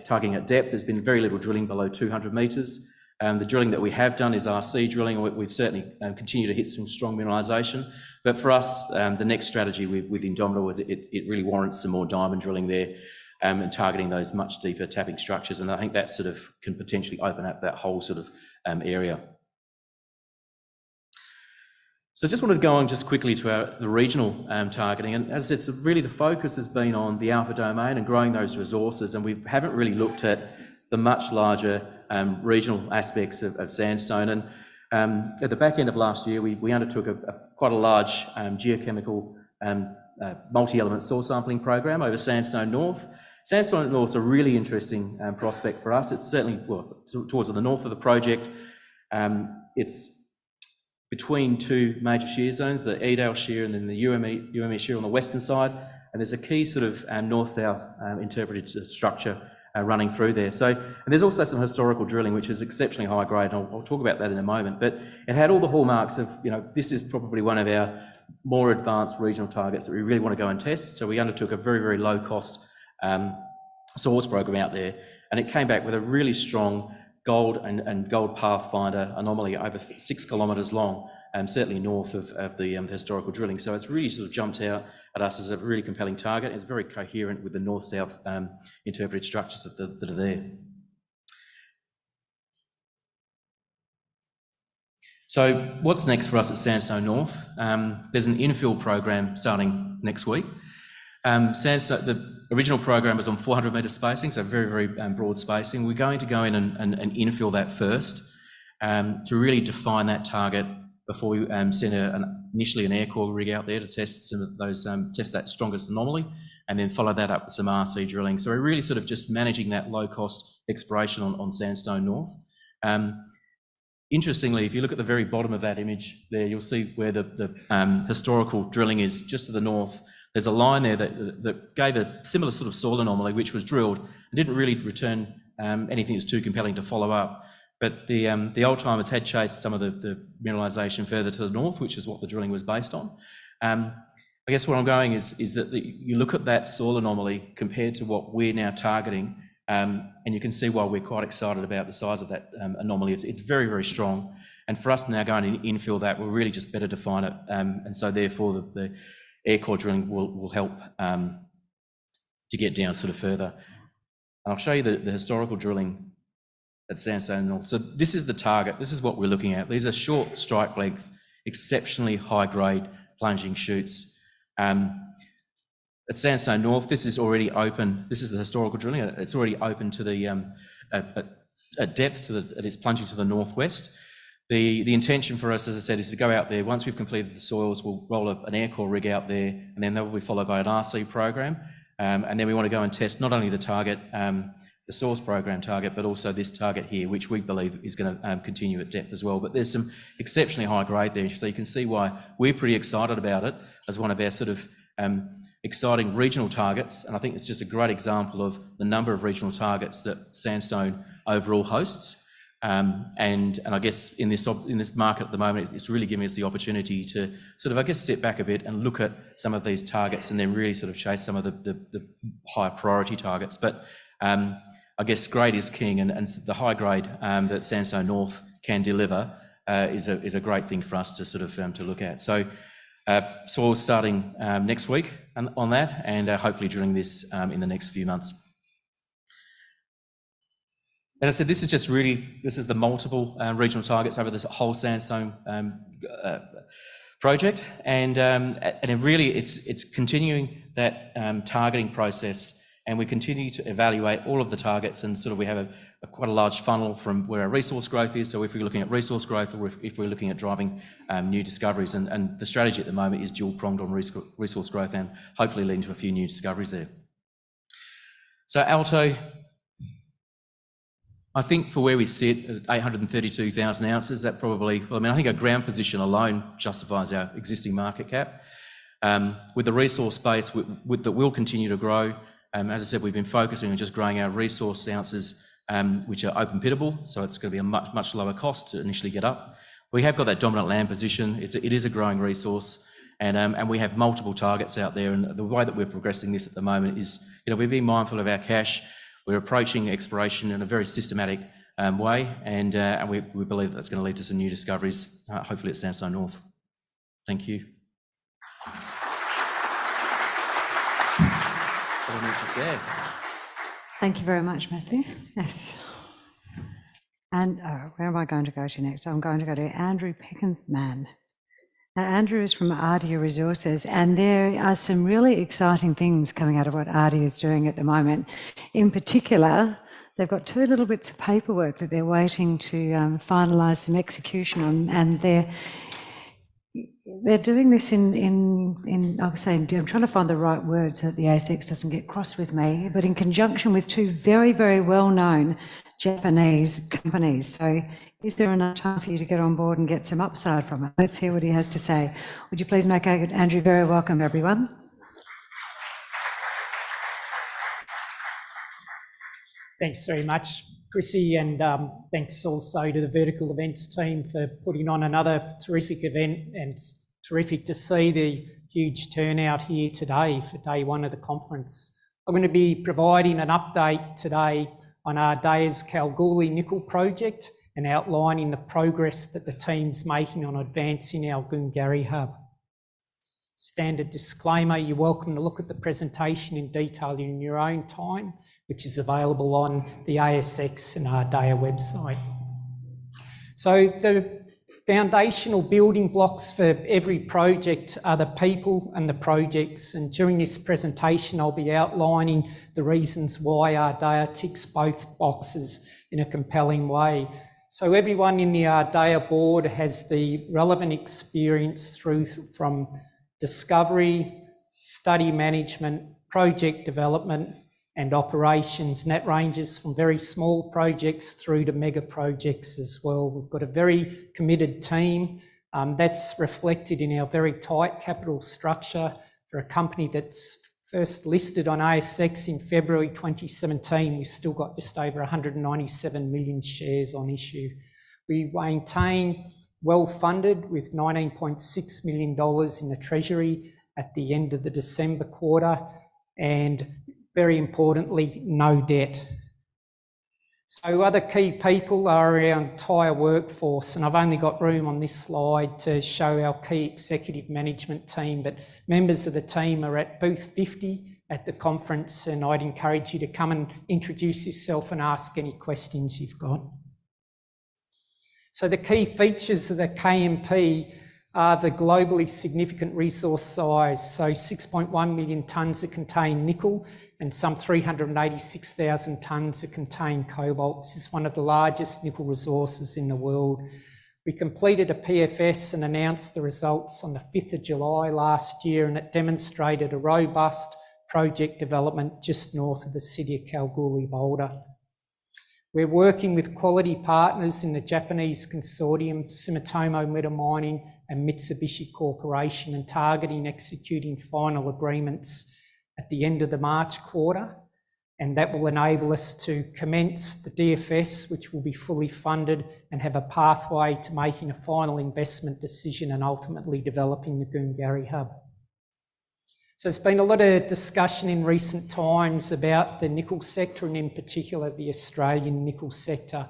Speaker 6: targeting at depth. There's been very little drilling below 200 metres. The drilling that we have done is RC drilling. We've certainly continued to hit some strong mineralisation. But for us, the next strategy with Indomitable is it really warrants some more diamond drilling there and targeting those much deeper tapping structures. And I think that sort of can potentially open up that whole sort of area. So I just wanted to go on just quickly to the regional targeting. And as I said, really the focus has been on the Alpha domain and growing those resources. And we haven't really looked at the much larger regional aspects of sandstone. And at the back end of last year, we undertook quite a large geochemical multi-element soil sampling program over Sandstone North. Sandstone North is a really interesting prospect for us. It's certainly towards the north of the project. It's between two major shear zones, the Edale shear and then the UME shear on the western side. And there's a key sort of north-south interpreted structure running through there. And there's also some historical drilling, which is exceptionally high grade, and I'll talk about that in a moment. But it had all the hallmarks of, this is probably one of our more advanced regional targets that we really want to go and test. So we undertook a very, very low cost source program out there, and it came back with a really strong gold and gold pathfinder anomaly over 6 kilometres long, certainly north of the historical drilling. So it's really sort of jumped out at us as a really compelling target. It's very coherent with the north-south interpreted structures that are there. So what's next for us at Sandstone North? There's an infill program starting next week. The original program was on 400 metre spacing, so very, very broad spacing. We're going to go in and infill that first to really define that target before we send initially an air core rig out there to test some of those, test that strongest anomaly, and then follow that up with some RC drilling. So we're really sort of just managing that low-cost exploration on Sandstone North. Interestingly, if you look at the very bottom of that image there, you'll see where the historical drilling is just to the north. There's a line there that gave a similar sort of soil anomaly, which was drilled and didn't really return anything that's too compelling to follow up. But the old timers had chased some of the mineralisation further to the north, which is what the drilling was based on. I guess where I'm going is that you look at that soil anomaly compared to what we're now targeting, and you can see why we're quite excited about the size of that anomaly. It's very, very strong. And for us now going to infill that, we'll really just better define it. And so therefore the air core drilling will help to get down sort of further. And I'll show you the historical drilling at Sandstone North. So this is the target. This is what we're looking at. These are short strike length, exceptionally high grade plunging chutes. At Sandstone North, this is already open. This is the historical drilling. It's already open to the at depth it's plunging to the northwest. The intention for us, as I said, is to go out there. Once we've completed the soils, we'll roll up an air core rig out there, and then that will be followed by an RC program. And then we want to go and test not only the target, the source program target, but also this target here, which we believe is going to continue at depth as well. But there's some exceptionally high grade there, so you can see why we're pretty excited about it as one of our sort of exciting regional targets. And I think it's just a great example of the number of regional targets that Sandstone overall hosts. And I guess in this market at the moment, it's really giving us the opportunity to sort of, I guess, sit back a bit and look at some of these targets and then really sort of chase some of the higher priority targets. But I guess grade is king, and the high grade that Sandstone North can deliver is a great thing for us to sort of to look at. So soil starting next week on that, and hopefully drilling this in the next few months. And I said, this is the multiple regional targets over this whole Sandstone project, and really it's continuing that targeting process, and we continue to evaluate all of the targets, and sort of we have quite a large funnel from where our resource growth is. So if we're looking at resource growth, or if we're looking at driving new discoveries, and the strategy at the moment is dual pronged on resource growth and hopefully leading to a few new discoveries there. So Alto. I think for where we sit at 832,000 ounces, that probably, well, I mean, I think our ground position alone justifies our existing market cap. With the resource base that will continue to grow, as I said, we've been focusing on just growing our resource ounces, which are open pittable, so it's going to be a much lower cost to initially get up. We have got that dominant land position. It is a growing resource, and we have multiple targets out there. And the way that we're progressing this at the moment is, we're being mindful of our cash. We're approaching exploration in a very systematic way, and we believe that's going to lead to some new discoveries, hopefully at Sandstone North. Thank you.
Speaker 1: Thank you very much, Matthew. Yes. And where am I going to go to next? I'm going to go to Andrew Penkethman. Now, Andrew is from Ardea Resources, and there are some really exciting things coming out of what Ardea is doing at the moment. In particular, they've got 2 little bits of paperwork that they're waiting to finalise some execution on, and they're doing this in I was saying, I'm trying to find the right word so that the ASX doesn't get cross with me, but in conjunction with 2 very, very well-known Japanese companies. So is there enough time for you to get on board and get some upside from it? Let's hear what he has to say. Would you please make Andrew very welcome, everyone?
Speaker 7: Thanks very much, Chrissy, and thanks also to the Vertical Events team for putting on another terrific event, and it's terrific to see the huge turnout here today for day 1 of the conference. I'm going to be providing an update today on Ardea's Kalgoorlie Nickel project and outlining the progress that the team's making on advancing our Goongarrie hub. Standard disclaimer, you're welcome to look at the presentation in detail in your own time, which is available on the ASX and Ardea website. So the foundational building blocks for every project are the people and the projects, and during this presentation I'll be outlining the reasons why Ardea ticks both boxes in a compelling way. So everyone in the Ardea board has the relevant experience from discovery, study management, project development and operations, and that ranges from very small projects through to mega projects as well. We've got a very committed team that's reflected in our very tight capital structure. For a company that's first listed on ASX in February 2017, we've still got just over 197 million shares on issue. We maintain well-funded with $19.6 million in the Treasury at the end of the December quarter, and very importantly, no debt. So other key people are our entire workforce, and I've only got room on this slide to show our key executive management team, but members of the team are at booth 50 at the conference, and I'd encourage you to come and introduce yourself and ask any questions you've got. So the key features of the KMP are the globally significant resource size, so 6.1 million tonnes that contain nickel and some 386,000 tonnes that contain cobalt. This is one of the largest nickel resources in the world. We completed a PFS and announced the results on the 5th of July last year, and it demonstrated a robust project development just north of the city of Kalgoorlie-Boulder. We're working with quality partners in the Japanese consortium, Sumitomo Metal Mining and Mitsubishi Corporation, and targeting executing final agreements at the end of the March quarter, and that will enable us to commence the DFS, which will be fully funded and have a pathway to making a final investment decision and ultimately developing the Goongarrie hub. So there's been a lot of discussion in recent times about the nickel sector, and in particular the Australian nickel sector,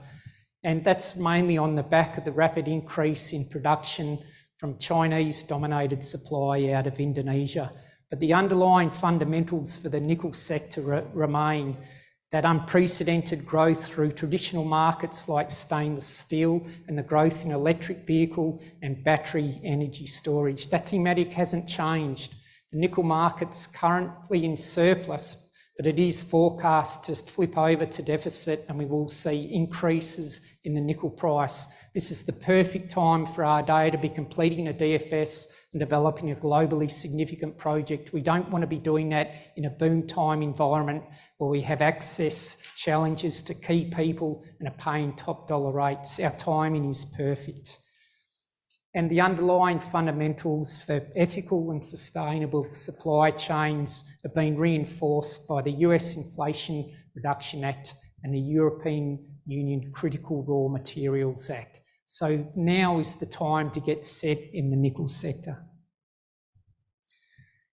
Speaker 7: and that's mainly on the back of the rapid increase in production from Chinese-dominated supply out of Indonesia. But the underlying fundamentals for the nickel sector remain that unprecedented growth through traditional markets like stainless steel and the growth in electric vehicle and battery energy storage. That thematic hasn't changed. The nickel market's currently in surplus but it is forecast to flip over to deficit, and we will see increases in the nickel price. This is the perfect time for Ardea to be completing a DFS and developing a globally significant project. We don't want to be doing that in a boom time environment where we have access challenges to key people and are paying top dollar rates. Our timing is perfect. And the underlying fundamentals for ethical and sustainable supply chains have been reinforced by the US Inflation Reduction Act and the European Union Critical Raw Materials Act. So now is the time to get set in the nickel sector.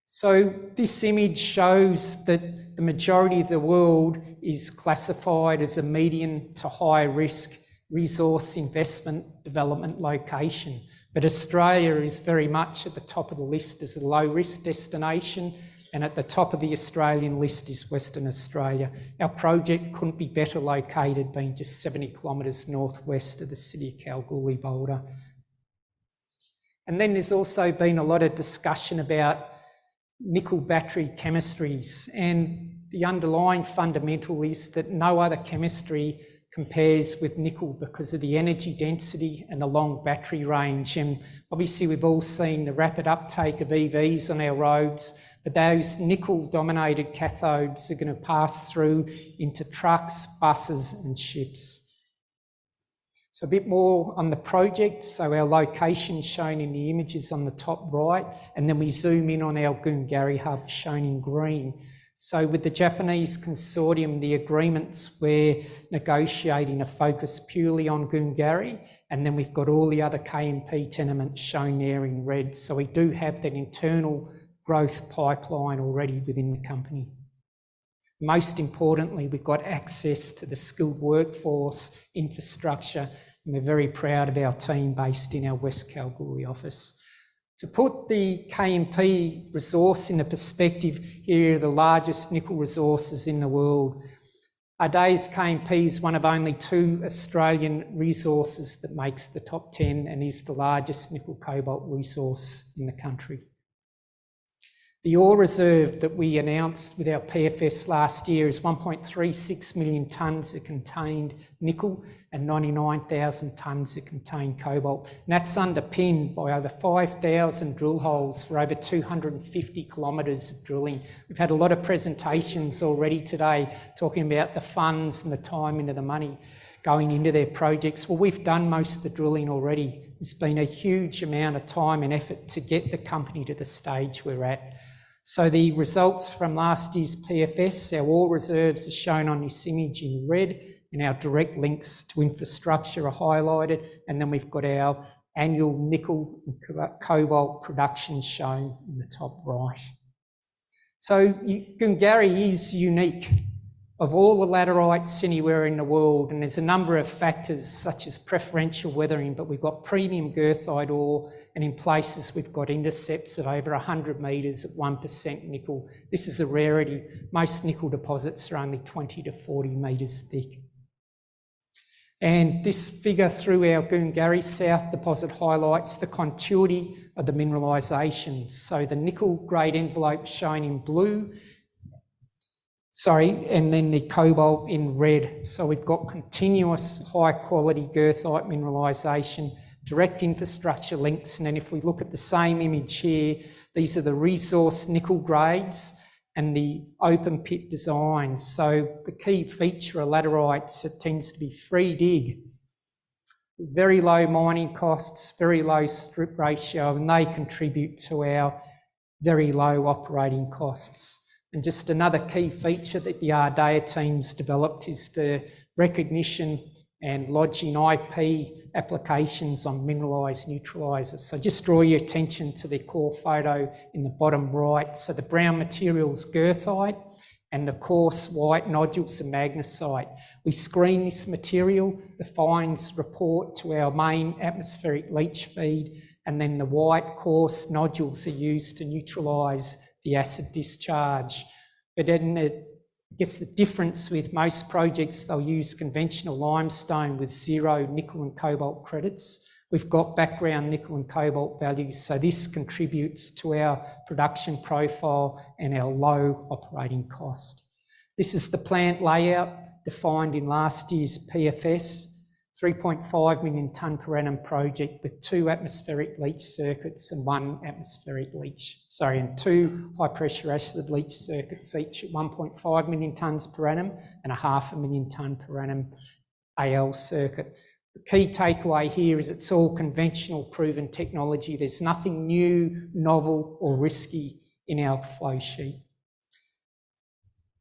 Speaker 7: So this image shows that the majority of the world is classified as a medium to high risk resource investment development location. But Australia is very much at the top of the list as a low risk destination, and at the top of the Australian list is Western Australia. Our project couldn't be better located, being just 70 kilometres northwest of the city of Kalgoorlie-Boulder. And then there's also been a lot of discussion about nickel battery chemistries, and the underlying fundamental is that no other chemistry compares with nickel because of the energy density and the long battery range. And obviously we've all seen the rapid uptake of EVs on our roads, but those nickel-dominated cathodes are going to pass through into trucks, buses and ships. So a bit more on the project. So our location shown in the images on the top right, and then we zoom in on our Goongarrie hub shown in green. So with the Japanese consortium, the agreements we're negotiating are focused purely on Goongarrie, and then we've got all the other KMP tenements shown there in red. So we do have that internal growth pipeline already within the company. Most importantly, we've got access to the skilled workforce, infrastructure, and we're very proud of our team based in our West Kalgoorlie office. To put the KMP resource into perspective, here are the largest nickel resources in the world. Ardea's KMP is one of only 2 Australian resources that makes the top 10 and is the largest nickel cobalt resource in the country. The ore reserve that we announced with our PFS last year is 1.36 million tonnes of contained nickel and 99,000 tonnes of contained cobalt. And that's underpinned by over 5,000 drill holes for over 250 kilometres of drilling. We've had a lot of presentations already today talking about the funds and the time into the money going into their projects. Well, we've done most of the drilling already. There's been a huge amount of time and effort to get the company to the stage we're at. So the results from last year's PFS, our ore reserves are shown on this image in red, and our direct links to infrastructure are highlighted, and then we've got our annual nickel and cobalt production shown in the top right. So Goongarrie is unique. Of all the laterites anywhere in the world, and there's a number of factors such as preferential weathering, but we've got premium goethite ore, and in places we've got intercepts of over 100 metres at 1% nickel. This is a rarity. Most nickel deposits are only 20 to 40 metres thick. And this figure through our Goongarrie South deposit highlights the continuity of the mineralisation. So the nickel grade envelope shown in blue, and then the cobalt in red. So we've got continuous high quality goethite mineralisation, direct infrastructure links, and then if we look at the same image here, these are the resource nickel grades and the open pit designs. So the key feature of laterites, it tends to be free dig, very low mining costs, very low strip ratio, and they contribute to our very low operating costs. And just another key feature that the Ardea team's developed is the recognition and lodging IP applications on mineralised neutralisers. So just draw your attention to the core photo in the bottom right. So the brown material's goethite and the coarse white nodules are magnesite. We screen this material, the fines report to our main atmospheric leach feed, and then the white coarse nodules are used to neutralise the acid discharge. But then I guess the difference with most projects, they'll use conventional limestone with 0 nickel and cobalt credits. We've got background nickel and cobalt values, so this contributes to our production profile and our low operating cost. This is the plant layout defined in last year's PFS, 3.5 million tonne per annum project with 2 atmospheric leach circuits and 1 atmospheric leach, and 2 high pressure acid leach circuits, each at 1.5 million tonnes per annum and a 500,000 tonne per annum AL circuit. The key takeaway here is it's all conventional proven technology. There's nothing new, novel or risky in our flow sheet.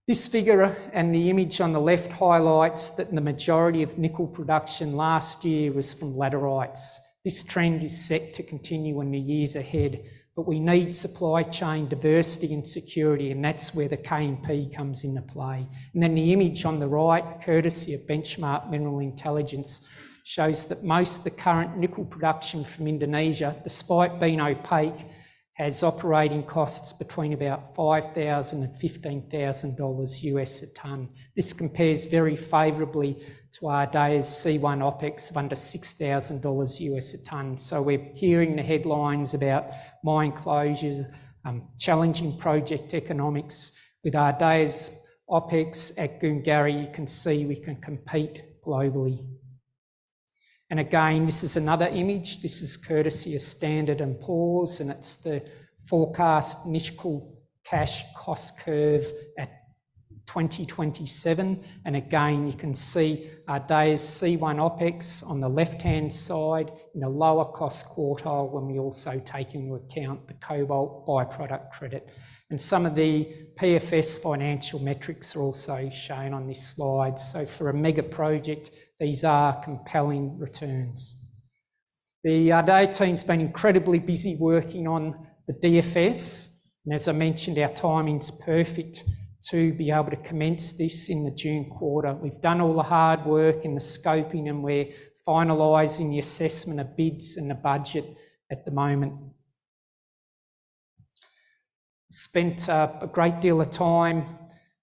Speaker 7: This figure and the image on the left highlights that the majority of nickel production last year was from laterites. This trend is set to continue in the years ahead, but we need supply chain diversity and security, and that's where the KMP comes into play. And then the image on the right, courtesy of Benchmark Mineral Intelligence, shows that most of the current nickel production from Indonesia, despite being opaque, has operating costs between about $5,000 and $15,000 US a tonne. This compares very favourably to Ardea's C1 OPEX of under $6,000 US a tonne. So we're hearing the headlines about mine closures, challenging project economics. With Ardea's OPEX at Goongarrie, you can see we can compete globally. And again, this is another image. This is courtesy of Standard & Poor's, and it's the forecast nickel cash cost curve at 2027. And again, you can see Ardea's C1 OPEX on the left-hand side in a lower cost quartile when we also take into account the cobalt byproduct credit. And some of the PFS financial metrics are also shown on this slide. So for a mega project, these are compelling returns. The Ardea team's been incredibly busy working on the DFS. And as I mentioned, our timing's perfect to be able to commence this in the June quarter. We've done all the hard work in the scoping, and we're finalising the assessment of bids and the budget at the moment. Spent a great deal of time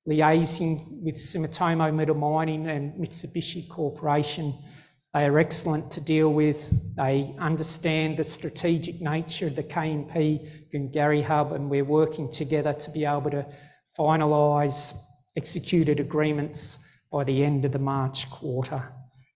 Speaker 7: liaising with Sumitomo Metal Mining and Mitsubishi Corporation. They are excellent to deal with. They understand the strategic nature of the KMP Goongarrie hub, and we're working together to be able to finalise executed agreements by the end of the March quarter.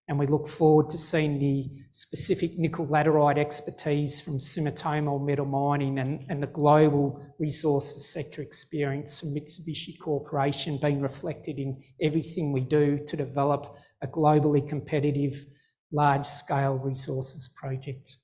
Speaker 7: And we look forward to seeing the specific nickel laterite expertise from Sumitomo Metal Mining and the global resources sector experience from Mitsubishi Corporation being reflected in everything we do to develop a globally competitive, large-scale resources project.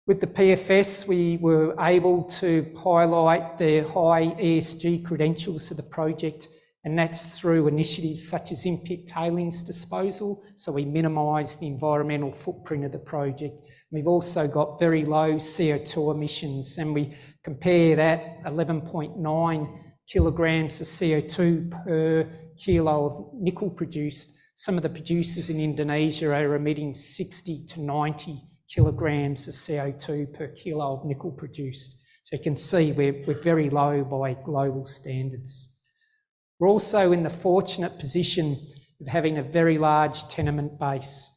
Speaker 7: With the PFS, we were able to highlight the high ESG credentials of the project, and that's through initiatives such as in-pit tailings disposal, so we minimise the environmental footprint of the project. We've also got very low CO2 emissions, and we compare that 11.9 kilograms of CO2 per kilo of nickel produced. Some of the producers in Indonesia are emitting 60 to 90 kilograms of CO2 per kilo of nickel produced. So you can see we're very low by global standards. We're also in the fortunate position of having a very large tenement base.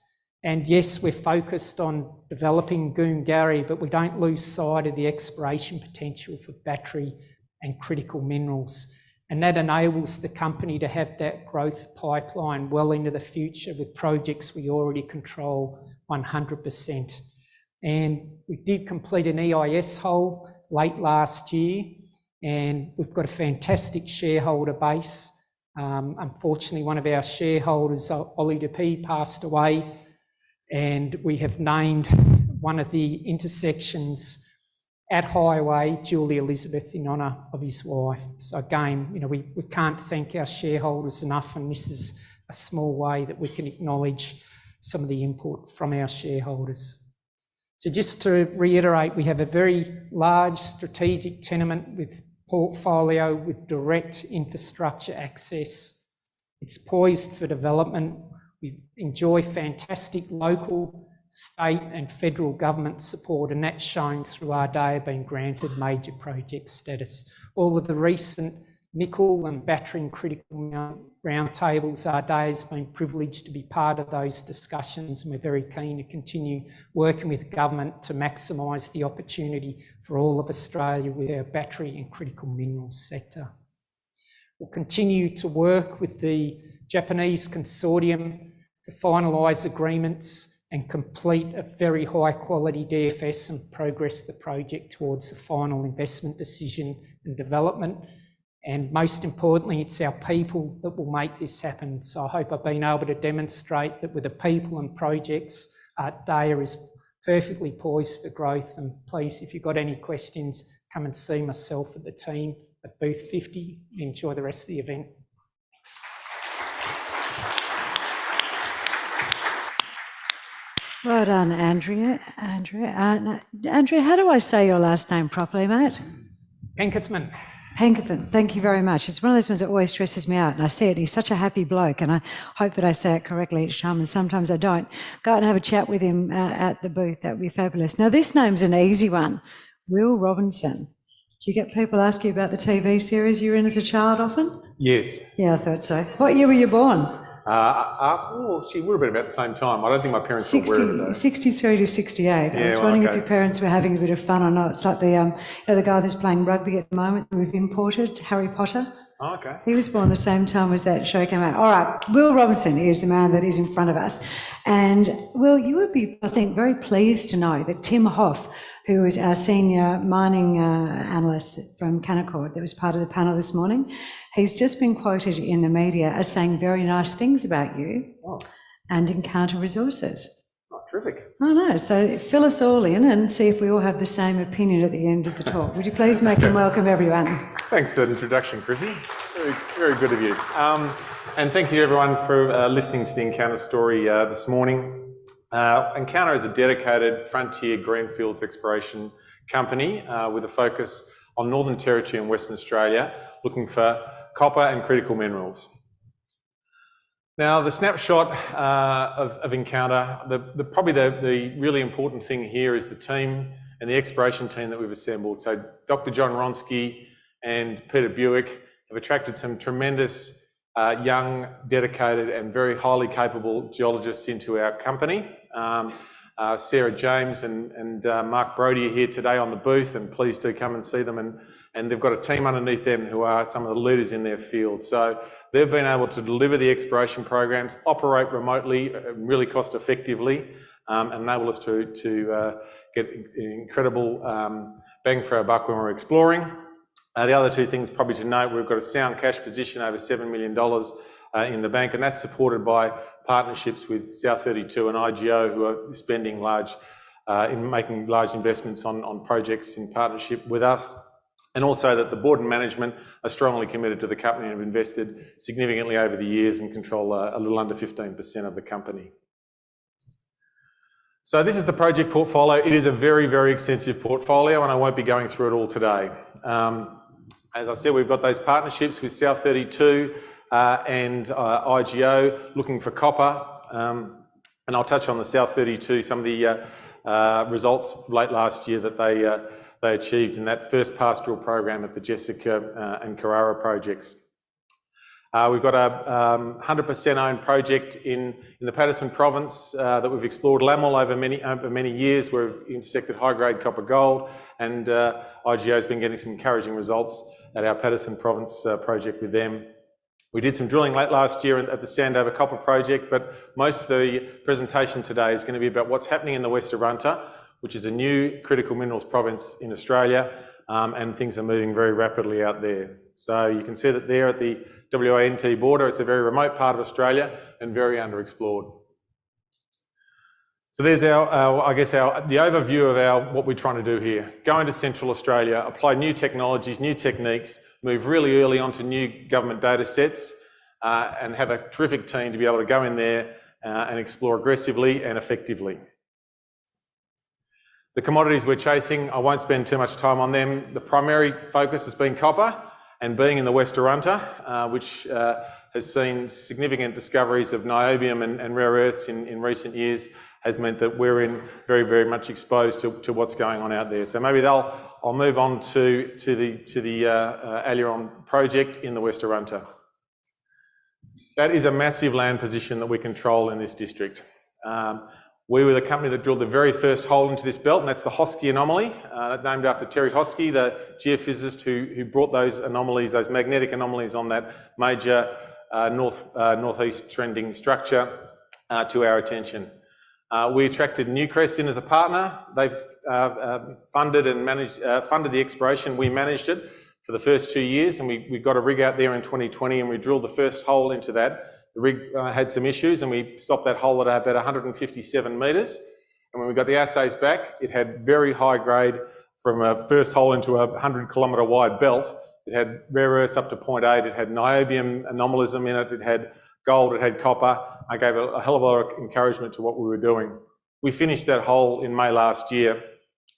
Speaker 7: And yes, we're focused on developing Goongarrie, but we don't lose sight of the exploration potential for battery and critical minerals. And that enables the company to have that growth pipeline well into the future with projects we already control 100%. And we did complete an EIS hole late last year, and we've got a fantastic shareholder base. Unfortunately, one of our shareholders, Ollie DeP, passed away, and we have named one of the intersections at Highway Julie Elizabeth in honour of his wife. So again, we can't thank our shareholders enough, and this is a small way that we can acknowledge some of the input from our shareholders. So just to reiterate, we have a very large strategic tenement with portfolio with direct infrastructure access. It's poised for development. We enjoy fantastic local, state and federal government support, and that's shown through Ardea being granted major project status. All of the recent nickel and battery and critical roundtables, Ardea has been privileged to be part of those discussions, and we're very keen to continue working with government to maximise the opportunity for all of Australia with our battery and critical minerals sector. We'll continue to work with the Japanese consortium to finalise agreements and complete a very high quality DFS and progress the project towards a final investment decision and development. And most importantly, it's our people that will make this happen. So I hope I've been able to demonstrate that with the people and projects, Ardea is perfectly poised for growth. And please, if you've got any questions, come and see myself at the team at booth 50. Enjoy the rest of the event.
Speaker 1: Well done, Andrea. Andrea, how do I say your last name properly, mate?
Speaker 7: Penkethman.
Speaker 1: Penkethman, thank you very much. It's one of those ones that always stresses me out, and I see it. He's such a happy bloke, and I hope that I say it correctly each time, and sometimes I don't. Go out and have a chat with him at the booth. That would be fabulous. Now, this name's an easy one. Will Robinson. Do you get people ask you about the TV series you were in as a child often?
Speaker 8: Yes.
Speaker 1: Yeah, I thought so. What year were you born?
Speaker 8: Well, she would have been about the same time. I don't think my parents were aware of it though.
Speaker 1: 63 to 68. I was wondering if your parents were having a bit of fun or not. It's like the guy that's playing rugby at the moment we've imported, Harry Potter.
Speaker 8: Oh, okay.
Speaker 1: He was born the same time as that show came out. All right, Will Robinson is the man that is in front of us. And Will, you would be, I think, very pleased to know that Tim Hoff, who is our senior mining analyst from Canaccord that was part of the panel this morning, he's just been quoted in the media as saying very nice things about you and Encounter Resources.
Speaker 8: Oh, terrific.
Speaker 1: I know, so fill us all in and see if we all have the same opinion at the end of the talk. Would you please make him welcome, everyone?
Speaker 8: Thanks for that introduction, Chrissy. Very, very good of you. And thank you everyone for listening to the Encounter story this morning. Encounter is a dedicated frontier greenfields exploration company with a focus on Northern Territory and Western Australia, looking for copper and critical minerals. Now, the snapshot of Encounter, probably the really important thing here is the team and the exploration team that we've assembled. So Dr. John Wronski and Peter Buick have attracted some tremendous young, dedicated and very highly capable geologists into our company. Sarah James and Mark Brody are here today on the booth, and please do come and see them. And they've got a team underneath them who are some of the leaders in their field. So they've been able to deliver the exploration programs, operate remotely, really cost effectively, enable us to get incredible bang for our buck when we're exploring. The other two things probably to note, we've got a sound cash position, over $7 million in the bank, and that's supported by partnerships with South32 and IGO, who are spending making large investments on projects in partnership with us. And also that the board and management are strongly committed to the company and have invested significantly over the years and control a little under 15% of the company. So this is the project portfolio. It is a very, very extensive portfolio, and I won't be going through it all today. As I said, we've got those partnerships with South32 and IGO looking for copper. And I'll touch on the South32, some of the results late last year that they achieved in that first pastoral program at the Jessica and Carrara projects. We've got a 100% owned project in the Paterson province that we've explored Lamel over many years. We've intersected high-grade copper gold, and IGO has been getting some encouraging results at our Paterson province project with them. We did some drilling late last year at the Sandover Copper project, but most of the presentation today is going to be about what's happening in the West Arunta, which is a new critical minerals province in Australia, and things are moving very rapidly out there. So you can see that there at the WA-NT border, it's a very remote part of Australia and very underexplored. So there's the overview of what we're trying to do here. Go into Central Australia, apply new technologies, new techniques, move really early onto new government data sets, and have a terrific team to be able to go in there and explore aggressively and effectively. The commodities we're chasing, I won't spend too much time on them. The primary focus has been copper, and being in the West Arunta, which has seen significant discoveries of niobium and rare earths in recent years, has meant that we're very, very much exposed to what's going on out there. So maybe I'll move on to the Aileron project in the West Arunta. That is a massive land position that we control in this district. We were the company that drilled the very first hole into this belt, and that's the Hosky anomaly, named after Terry Hosky, the geophysicist who brought those anomalies, those magnetic anomalies on that major northeast trending structure to our attention. We attracted Newcrest in as a partner. They've funded and funded the exploration. We managed it for the first 2 years, and we got a rig out there in 2020, and we drilled the first hole into that. The rig had some issues, and we stopped that hole at about 157 metres. And when we got the assays back, it had very high grade from a first hole into a 100-kilometre wide belt. It had rare earths up to 0.8. It had niobium anomalism in it. It had gold. It had copper. I gave a hell of a lot of encouragement to what we were doing. We finished that hole in May last year,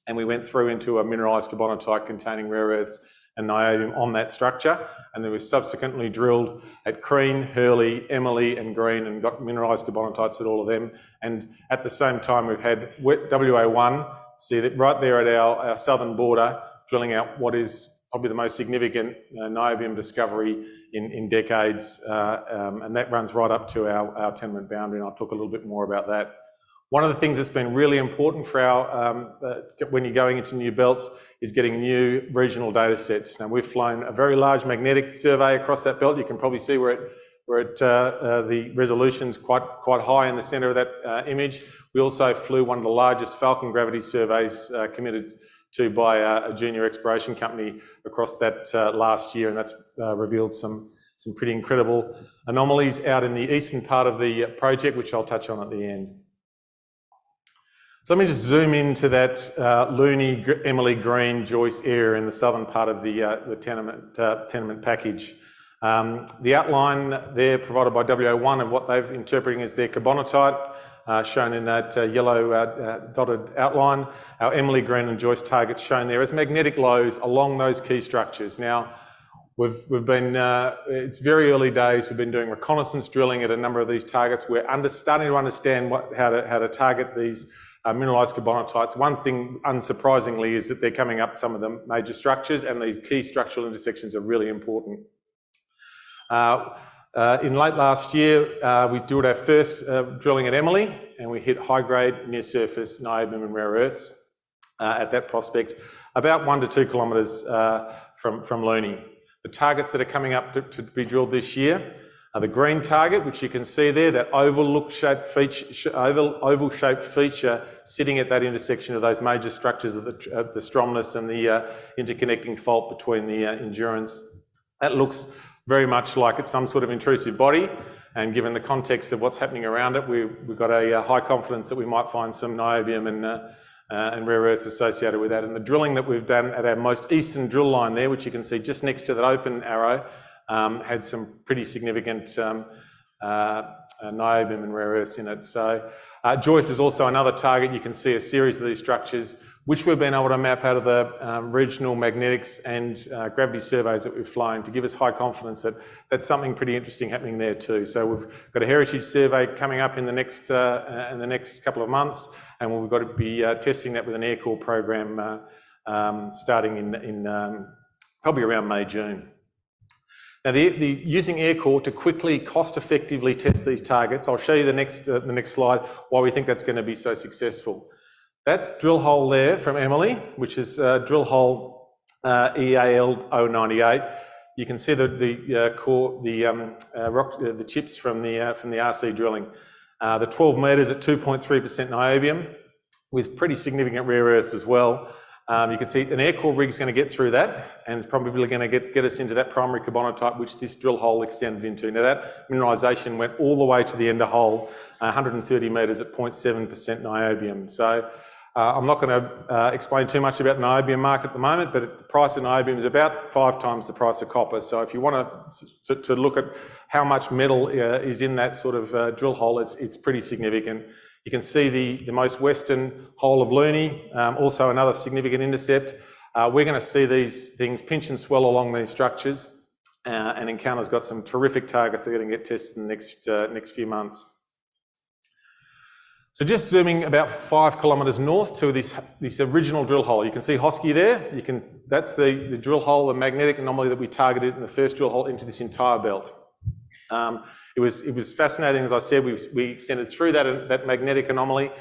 Speaker 8: and we went through into a mineralised carbonatite containing rare earths and niobium on that structure, and then we subsequently drilled at Crean, Hurley, Emily and Green and got mineralised carbonatites at all of them. And at the same time we've had WA1, see that right there at our southern border, drilling out what is probably the most significant niobium discovery in decades, and that runs right up to our tenement boundary, and I'll talk a little bit more about that. One of the things that's been really important for our, when you're going into new belts, is getting new regional data sets. Now, we've flown a very large magnetic survey across that belt. You can probably see where the resolution's quite high in the centre of that image. We also flew one of the largest Falcon gravity surveys committed to by a junior exploration company across that last year, and that's revealed some pretty incredible anomalies out in the eastern part of the project, which I'll touch on at the end. So let me just zoom into that Looney, Emily, Green, Joyce area in the southern part of the tenement package. The outline there provided by WA1 of what they've interpreting as their carbonatite, shown in that yellow dotted outline. Our Emily, Green and Joyce targets shown there as magnetic lows along those key structures. Now, we've been, it's very early days. We've been doing reconnaissance drilling at a number of these targets. We're starting to understand how to target these mineralised carbonatites. One thing, unsurprisingly, is that they're coming up some of the major structures, and these key structural intersections are really important. In late last year, we did our first drilling at Emily, and we hit high-grade near-surface niobium and rare earths at that prospect, about 1 to 2 kilometres from Looney. The targets that are coming up to be drilled this year are the Green target, which you can see there, that oval-shaped feature sitting at that intersection of those major structures of the Stromness and the interconnecting fault between the Endurance. That looks very much like it's some sort of intrusive body, and given the context of what's happening around it, we've got a high confidence that we might find some niobium and rare earths associated with that. And the drilling that we've done at our most eastern drill line there, which you can see just next to that open arrow, had some pretty significant niobium and rare earths in it. So Joyce is also another target. You can see a series of these structures, which we've been able to map out of the regional magnetics and gravity surveys that we've flown to give us high confidence that that's something pretty interesting happening there too. So we've got a heritage survey coming up in the next couple of months, and we've got to be testing that with an air core program starting in probably around May, June. Now, using air core to quickly, cost-effectively test these targets, I'll show you the next slide why we think that's going to be so successful. That's drill hole there from Emily, which is drill hole EAL 098. You can see the core, the chips from the RC drilling. The 12 metres at 2.3% niobium, with pretty significant rare earths as well. You can see an air core rig is going to get through that, and it's probably going to get us into that primary carbonatite, which this drill hole extended into. Now, that mineralisation went all the way to the end of hole, 130 metres at 0.7% niobium. So I'm not going to explain too much about the niobium market at the moment, but the price of niobium is about 5 times the price of copper. So if you want to look at how much metal is in that sort of drill hole, it's pretty significant. You can see the most western hole of Looney, also another significant intercept. We're going to see these things pinch and swell along these structures, and Encounter's got some terrific targets that are going to get tested in the next few months. So just zooming about 5 kilometres north to this original drill hole. You can see Hosky there. That's the drill hole, the magnetic anomaly that we targeted in the first drill hole into this entire belt. It was fascinating, as I said. We extended through that magnetic anomaly,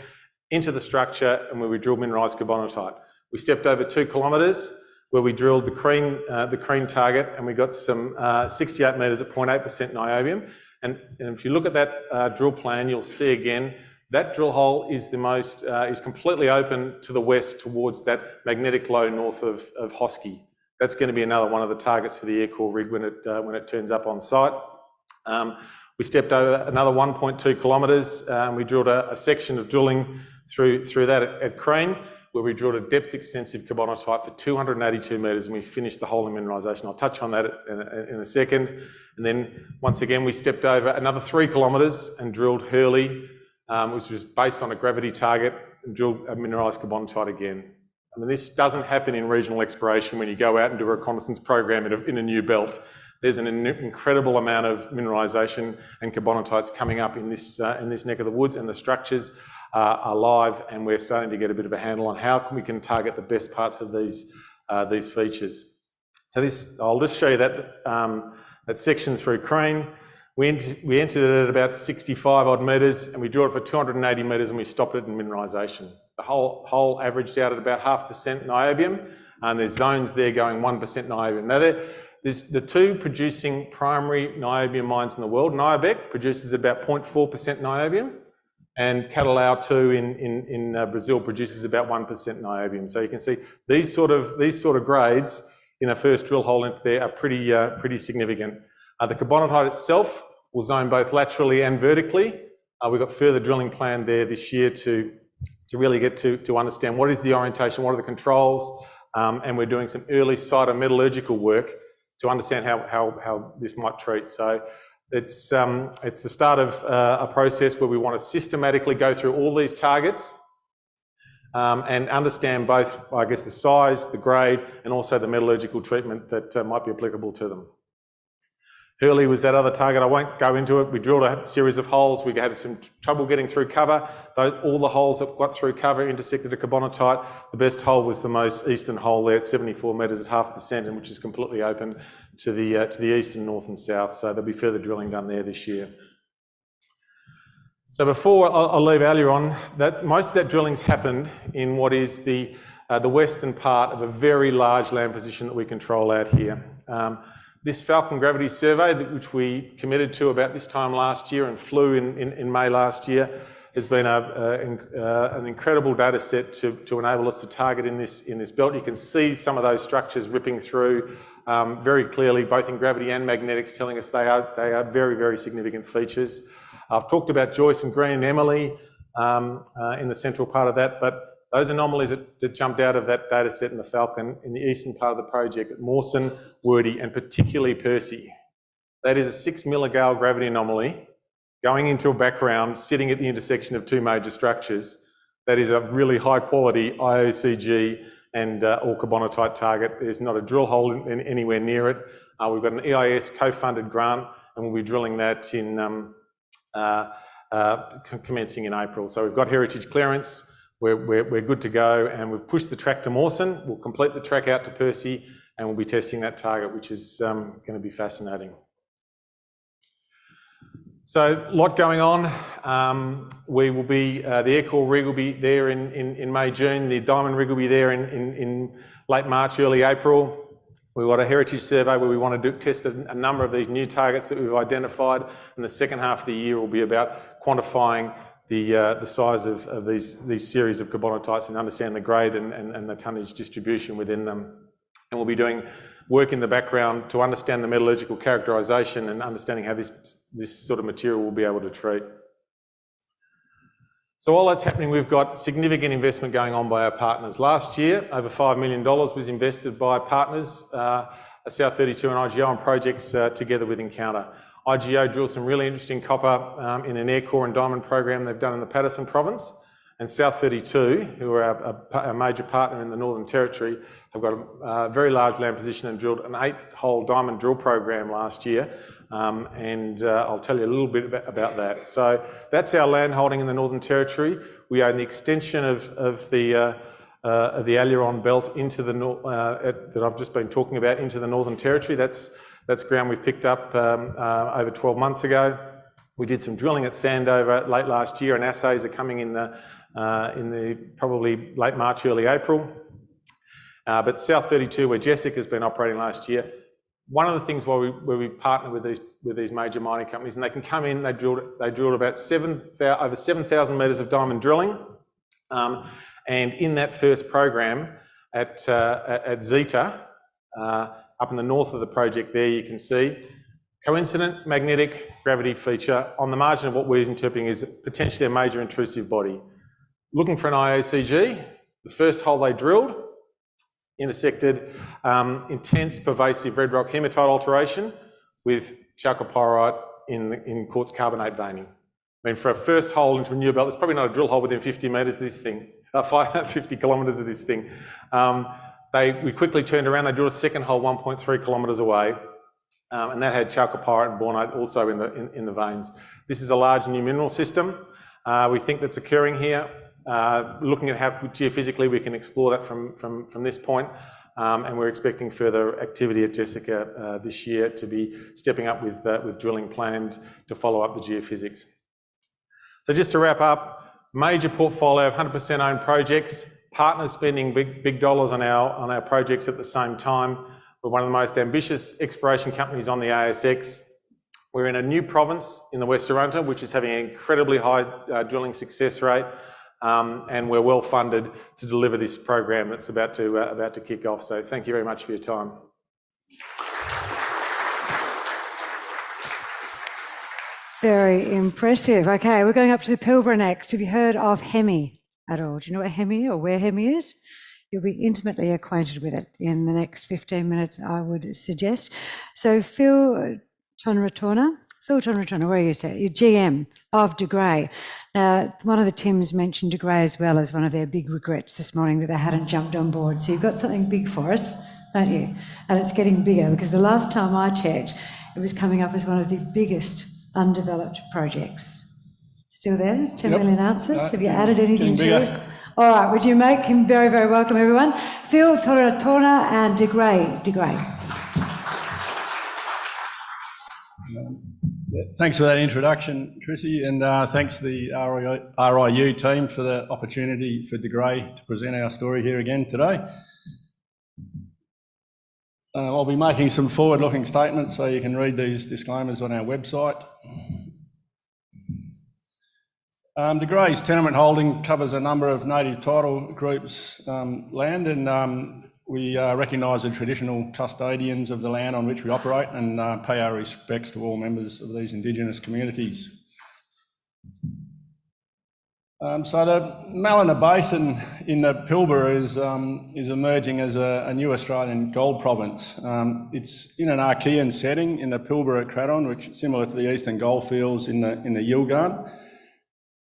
Speaker 8: into the structure and where we drilled mineralised carbonatite. We stepped over 2 kilometres where we drilled the cream target, and we got some 68 metres at 0.8% niobium. And if you look at that drill plan, you'll see again that drill hole is is completely open to the west towards that magnetic low north of Hosky. That's going to be another one of the targets for the air core rig when it turns up on site. We stepped over another 1.2 kilometres. We drilled a section of drilling through that at Crane, where we drilled a depth extensive carbonatite for 282 metres, and we finished the hole in mineralisation. I'll touch on that in a second. And then once again, we stepped over another 3 kilometres and drilled Hurley, which was based on a gravity target, and drilled a mineralised carbonatite again. I mean, this doesn't happen in regional exploration when you go out and do a reconnaissance program in a new belt. There's an incredible amount of mineralisation and carbonatites coming up in this neck of the woods, and the structures are live, and we're starting to get a bit of a handle on how we can target the best parts of these features. So I'll just show you that section through Crane. We entered it at about 65 odd metres, and we drilled it for 280 metres, and we stopped it in mineralisation. The hole averaged out at about 0.5% niobium, and there's zones there going 1% niobium. Now there's the 2 producing primary niobium mines in the world. Niobec produces about 0.4% niobium, and Catalão 2 in Brazil produces about 1% niobium. So you can see these sort of grades in a first drill hole into there are pretty significant. The carbonatite itself will zone both laterally and vertically. We've got further drilling planned there this year to really get to understand what is the orientation, what are the controls, and we're doing some early cytometallurgical work to understand how this might treat. So it's the start of a process where we want to systematically go through all these targets and understand both, I guess, the size, the grade, and also the metallurgical treatment that might be applicable to them. Hurley was that other target. I won't go into it. We drilled a series of holes. We had some trouble getting through cover. All the holes that got through cover intersected a carbonatite. The best hole was the most eastern hole there at 74 metres at 0.5%, and which is completely open to the east and north and south. So there'll be further drilling done there this year. So before I'll leave earlier on, most of that drilling's happened in what is the western part of a very large land position that we control out here. This Falcon Gravity Survey, which we committed to about this time last year and flew in May last year, has been an incredible data set to enable us to target in this belt. You can see some of those structures ripping through very clearly, both in gravity and magnetics, telling us they are very, very significant features. I've talked about Joyce and Green and Emily in the central part of that, but those anomalies that jumped out of that data set in the Falcon in the eastern part of the project at Mawson, Wordy, and particularly Percy. That is a 6 milligauss gravity anomaly going into a background, sitting at the intersection of 2 major structures. That is a really high quality IOCG and all carbonatite target. There's not a drill hole anywhere near it. We've got an EIS co-funded grant, and we'll be drilling that in commencing in April. So we've got heritage clearance. We're good to go, and we've pushed the track to Mawson. We'll complete the track out to Percy, and we'll be testing that target, which is going to be fascinating. So a lot going on. We will be the air core rig will be there in May, June. The diamond rig will be there in late March, early April. We've got a heritage survey where we want to test a number of these new targets that we've identified, and the second half of the year will be about quantifying the size of these series of carbonatites and understand the grade and the tonnage distribution within them. And we'll be doing work in the background to understand the metallurgical characterisation and understanding how this sort of material will be able to treat. So while that's happening, we've got significant investment going on by our partners. Last year, over $5 million was invested by partners, South32 and IGO, on projects together with Encounter. IGO drilled some really interesting copper in an air core and diamond program they've done in the Paterson province. And South32, who are our major partner in the Northern Territory, have got a very large land position and drilled an 8-hole diamond drill program last year. I'll tell you a little bit about that. So that's our land holding in the Northern Territory. We own the extension of the Aileron belt into the that I've just been talking about into the Northern Territory. That's ground we've picked up over 12 months ago. We did some drilling at Sandover late last year, and assays are coming in in the probably late March, early April. But South 32, where Jessica's been operating last year, one of the things where we partner with these major mining companies, and they can come in, they drilled about over 7,000 metres of diamond drilling, and in that first program at Zeta, up in the north of the project there, you can see coincident magnetic gravity feature on the margin of what we're interpreting is potentially a major intrusive body. Looking for an IOCG, the first hole they drilled intersected intense pervasive red rock hematite alteration with chalcopyrite in quartz carbonate veining. I mean, for a first hole into a new belt, there's probably not a drill hole within 50 metres of this thing, 50 kilometres of this thing. We quickly turned around, they drilled a second hole 1.3 kilometres away, and that had chalcopyrite and bornite also in the veins. This is a large new mineral system we think that's occurring here. Looking at how geophysically we can explore that from this point, and we're expecting further activity at Jessica this year to be stepping up with drilling planned to follow up the geophysics. So just to wrap up, major portfolio of 100% owned projects, partners spending big dollars on our projects at the same time. We're one of the most ambitious exploration companies on the ASX. We're in a new province in the West Arunta, which is having an incredibly high drilling success rate, and we're well funded to deliver this program that's about to kick off. So thank you very much for your time.
Speaker 1: Very impressive. Okay, we're going up to the Pilbara next. Have you heard of Hemi at all? Do you know what Hemi or where Hemi is? You'll be intimately acquainted with it in the next 15 minutes, I would suggest. So Phil Tornatora, where are you, sir? You're GM of De Grey. Now, one of the Tims mentioned De Grey as well as one of their big regrets this morning that they hadn't jumped on board. So you've got something big for us, don't you? And it's getting bigger because the last time I checked, it was coming up as one of the biggest undeveloped projects. Still there? 10 million ounces? Have you added anything to it? All right, would you make him very, very welcome, everyone? Phil Tornatora and De Grey.
Speaker 9: Thanks for that introduction, Chrissy, and thanks to the RIU team for the opportunity for De Grey to present our story here again today. I'll be making some forward-looking statements, so you can read these disclaimers on our website. De Grey's tenement holding covers a number of native title groups' land, and we recognise the traditional custodians of the land on which we operate and pay our respects to all members of these Indigenous communities. So the Mallina Basin in the Pilbara is emerging as a new Australian gold province. It's in an Archean setting in the Pilbara Craton, which is similar to the eastern goldfields in the Yilgarn.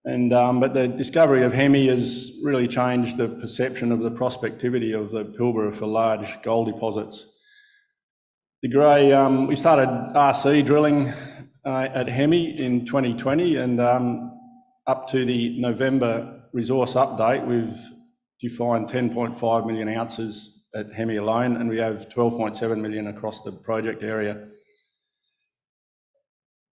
Speaker 9: But the discovery of Hemi has really changed the perception of the prospectivity of the Pilbara for large gold deposits. De Grey, we started RC drilling at Hemi in 2020, and up to the November resource update, we've defined 10.5 million ounces at Hemi alone, and we have 12.7 million across the project area.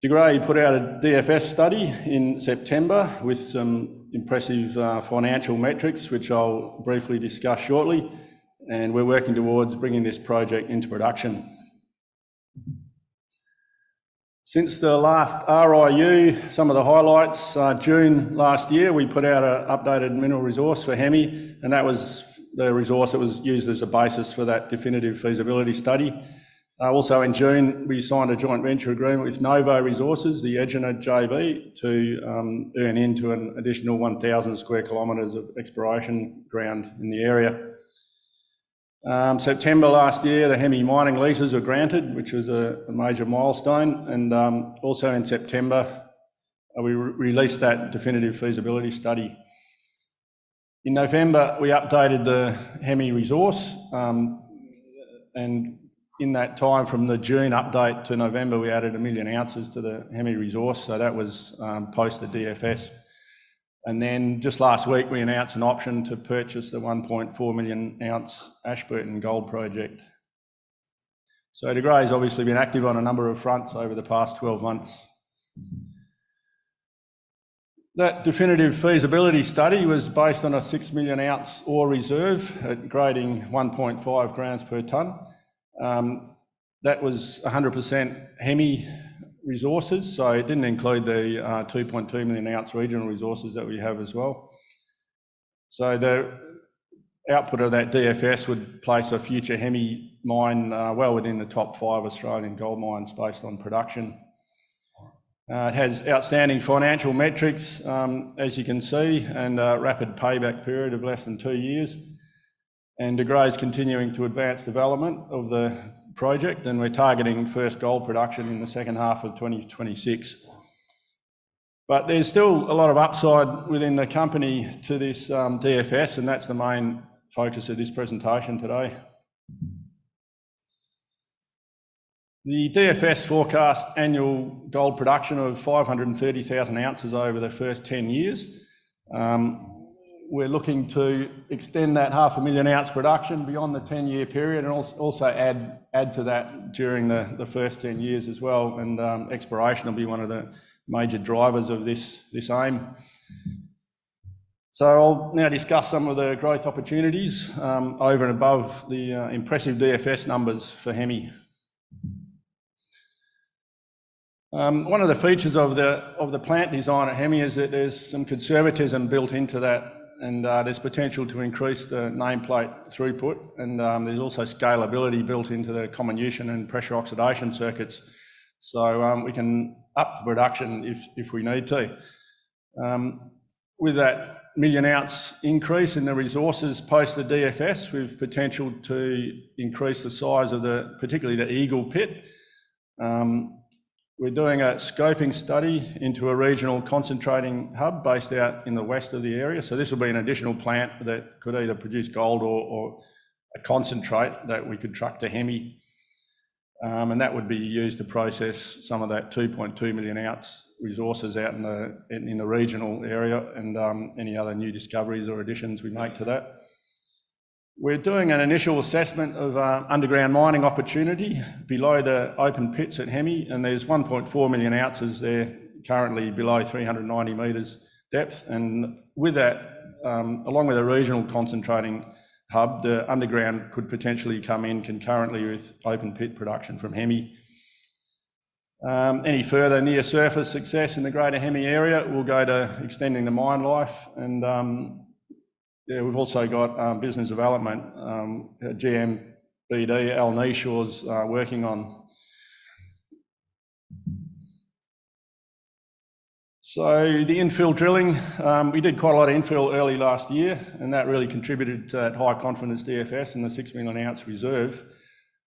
Speaker 9: De Grey put out a DFS study in September with some impressive financial metrics, which I'll briefly discuss shortly, and we're working towards bringing this project into production. Since the last RIU, some of the highlights, June last year, we put out an updated mineral resource for Hemi, and that was the resource that was used as a basis for that definitive feasibility study. Also in June, we signed a joint venture agreement with Novo Resources, the Egina JV, to earn into an additional 1,000 square kilometres of exploration ground in the area. September last year, the Hemi mining leases were granted, which was a major milestone, and also in September, we released that definitive feasibility study. In November, we updated the Hemi resource, and in that time from the June update to November, we added 1 million ounces to the Hemi resource, so that was post the DFS. And then just last week, we announced an option to purchase the 1.4 million ounce Ashburton gold project. So De Grey's obviously been active on a number of fronts over the past 12 months. That definitive feasibility study was based on a 6 million ounce ore reserve at grading 1.5 grams per tonne. That was 100% Hemi resources, so it didn't include the 2.2 million ounce regional resources that we have as well. So the output of that DFS would place a future Hemi mine well within the top 5 Australian gold mines based on production. It has outstanding financial metrics, as you can see, and a rapid payback period of less than 2 years. And De Grey's continuing to advance development of the project, and we're targeting first gold production in the second half of 2026. But there's still a lot of upside within the company to this DFS, and that's the main focus of this presentation today. The DFS forecast annual gold production of 530,000 ounces over the first 10 years. We're looking to extend that 500,000 ounce production beyond the 10-year period, and also add to that during the first 10 years as well. And exploration will be one of the major drivers of this aim. So I'll now discuss some of the growth opportunities over and above the impressive DFS numbers for Hemi. One of the features of the plant design at Hemi is that there's some conservatism built into that, and there's potential to increase the nameplate throughput, and there's also scalability built into the comminution and pressure oxidation circuits, so we can up the production if we need to. With that million ounce increase in the resources post the DFS, we've potential to increase the size of particularly the Eagle pit. We're doing a scoping study into a regional concentrating hub based out in the west of the area. So this will be an additional plant that could either produce gold or a concentrate that we could truck to Hemi. And that would be used to process some of that 2.2 million ounce resources out in the regional area, and any other new discoveries or additions we make to that. We're doing an initial assessment of underground mining opportunity below the open pits at Hemi, and there's 1.4 million ounces there currently below 390 metres depth. And with that, along with a regional concentrating hub, the underground could potentially come in concurrently with open pit production from Hemi. Any further near surface success in the greater Hemi area will go to extending the mine life, and yeah, we've also got business development, GM BD, Al Nishaw's working on. So the infill drilling, we did quite a lot of infill early last year, and that really contributed to that high confidence DFS and the 6 million ounce reserve.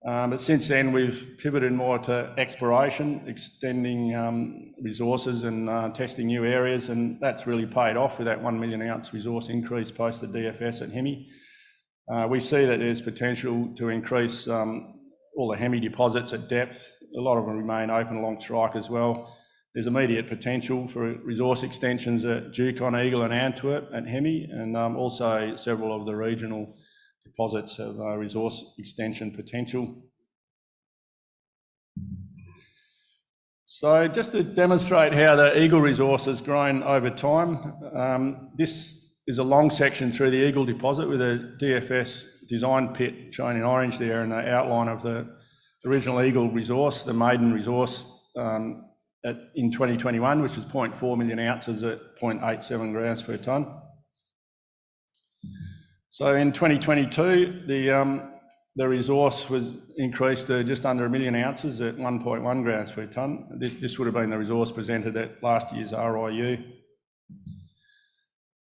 Speaker 9: But since then, we've pivoted more to exploration, extending resources and testing new areas, and that's really paid off with that 1 million ounce resource increase post the DFS at Hemi. We see that there's potential to increase all the Hemi deposits at depth. A lot of them remain open along strike as well. There's immediate potential for resource extensions at Yukon, Eagle and Antwerp at Hemi, and also several of the regional deposits have resource extension potential. So just to demonstrate how the Eagle resource has grown over time, this is a long section through the Eagle deposit with a DFS design pit shown in orange there, and the outline of the original Eagle resource, the maiden resource in 2021, which was 0.4 million ounces at 0.87 grams per tonne. So in 2022, the resource was increased to just under 1 million ounces at 1.1 grams per tonne. This would have been the resource presented at last year's RIU.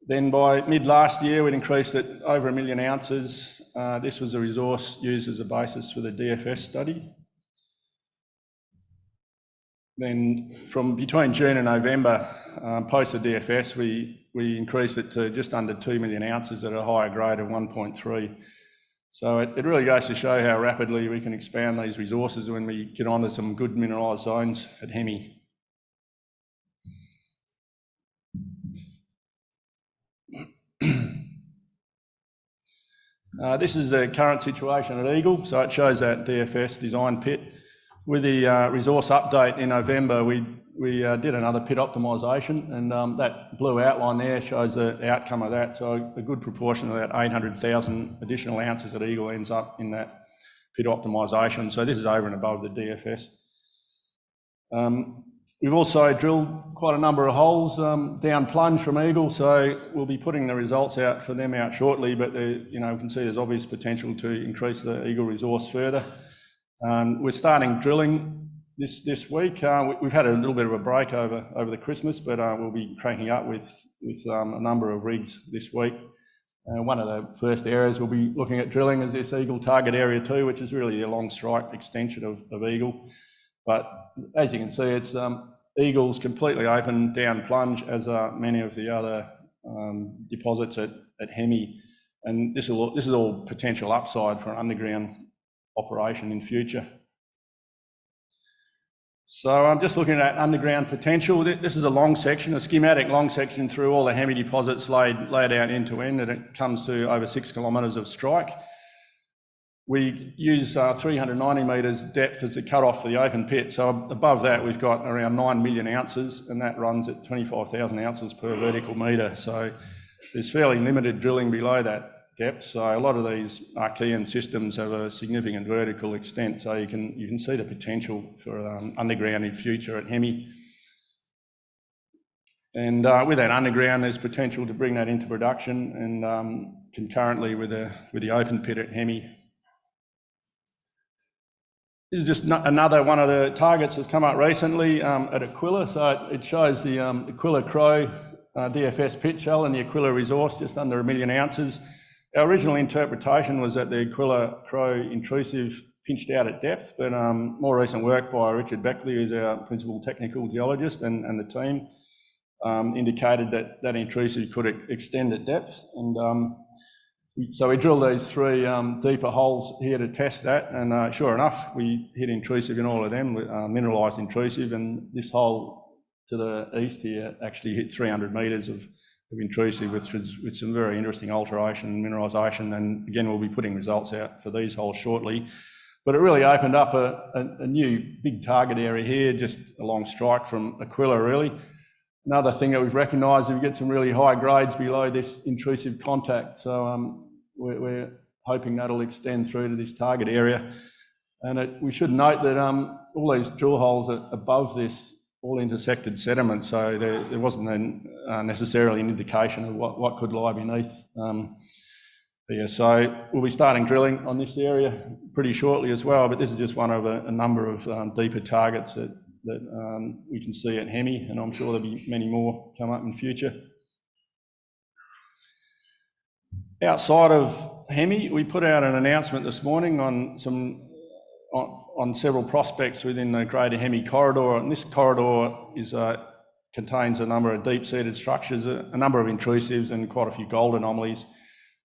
Speaker 9: Then by mid last year, we'd increased it over 1 million ounces. This was the resource used as a basis for the DFS study. Then from between June and November, post the DFS, we increased it to just under 2 million ounces at a higher grade of 1.3. So it really goes to show how rapidly we can expand these resources when we get onto some good mineralised zones at Hemi. This is the current situation at Eagle. So it shows that DFS design pit With the resource update in November, we did another pit optimisation, and that blue outline there shows the outcome of that. So a good proportion of that 800,000 additional ounces at Eagle ends up in that pit optimisation. So this is over and above the DFS. We've also drilled quite a number of holes down plunge from Eagle, so we'll be putting the results out for them out shortly, but you know, we can see there's obvious potential to increase the Eagle resource further. We're starting drilling this week. We've had a little bit of a break over the Christmas, but we'll be cranking up with a number of rigs this week. One of the first areas we'll be looking at drilling is this Eagle Target Area 2, which is really a long strike extension of Eagle. But as you can see, it's Eagle's completely open down plunge, as are many of the other deposits at Hemi, and this is all potential upside for an underground operation in future. So I'm just looking at underground potential. This is a long section, a schematic long section through all the Hemi deposits laid out end to end, and it comes to over 6 kilometres of strike. We use 390 metres depth as the cut-off for the open pit. So above that, we've got around 9 million ounces, and that runs at 25,000 ounces per vertical metre. So there's fairly limited drilling below that depth. So a lot of these Archean systems have a significant vertical extent. So you can see the potential for underground in future at Hemi. And with that underground, there's potential to bring that into production, and concurrently with the open pit at Hemi. This is just another one of the targets that's come up recently at Aquila. So it shows the Aquila Crow DFS pit shell and the Aquila resource, just under 1 million ounces. Our original interpretation was that the Aquila Crow intrusive pinched out at depth, but more recent work by Richard Beckley, who's our principal technical geologist, and the team indicated that intrusive could extend at depth. And so we drilled these 3 deeper holes here to test that, and sure enough, we hit intrusive in all of them, mineralised intrusive, and this hole to the east here actually hit 300 metres of intrusive, with some very interesting alteration and mineralisation, and again, we'll be putting results out for these holes shortly. But it really opened up a new big target area here, just a long strike from Aquila, really. Another thing that we've recognised is we get some really high grades below this intrusive contact, so we're hoping that'll extend through to this target area. And we should note that all these drill holes above this all intersected sediment, so there wasn't necessarily an indication of what could lie beneath there. So we'll be starting drilling on this area pretty shortly as well, but this is just one of a number of deeper targets that we can see at Hemi, and I'm sure there'll be many more come up in future. Outside of Hemi, we put out an announcement this morning on several prospects within the Greater Hemi corridor, and this corridor contains a number of deep-seated structures, a number of intrusives, and quite a few gold anomalies.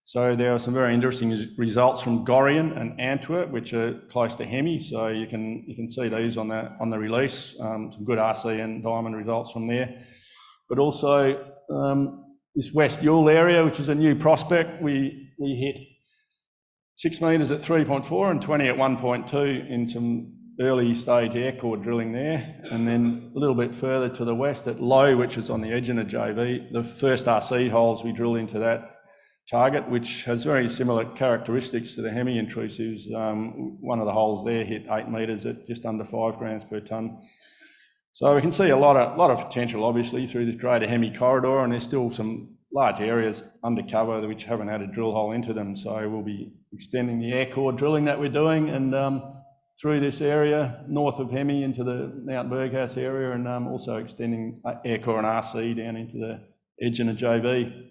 Speaker 9: So there are some very interesting results from Gorian and Antwerp, which are close to Hemi. So you can see these on the release. Some good RC and diamond results from there, but also this West Yule area, which is a new prospect. We hit 6 metres at 3.4 and 20 at 1.2 in some early stage air core drilling there, and then a little bit further to the west at Low, which is on the edge of the JV. The first RC holes we drilled into that target, which has very similar characteristics to the Hemi intrusives. One of the holes there hit 8 metres at just under 5 grams per tonne. So we can see a lot of potential, obviously, through this Greater Hemi corridor, and there's still some large areas under cover which haven't had a drill hole into them. So we'll be extending the air core drilling that we're doing, and through this area north of Hemi into the Mount Berghaus area, and also extending air core and RC down into the edge of the JV.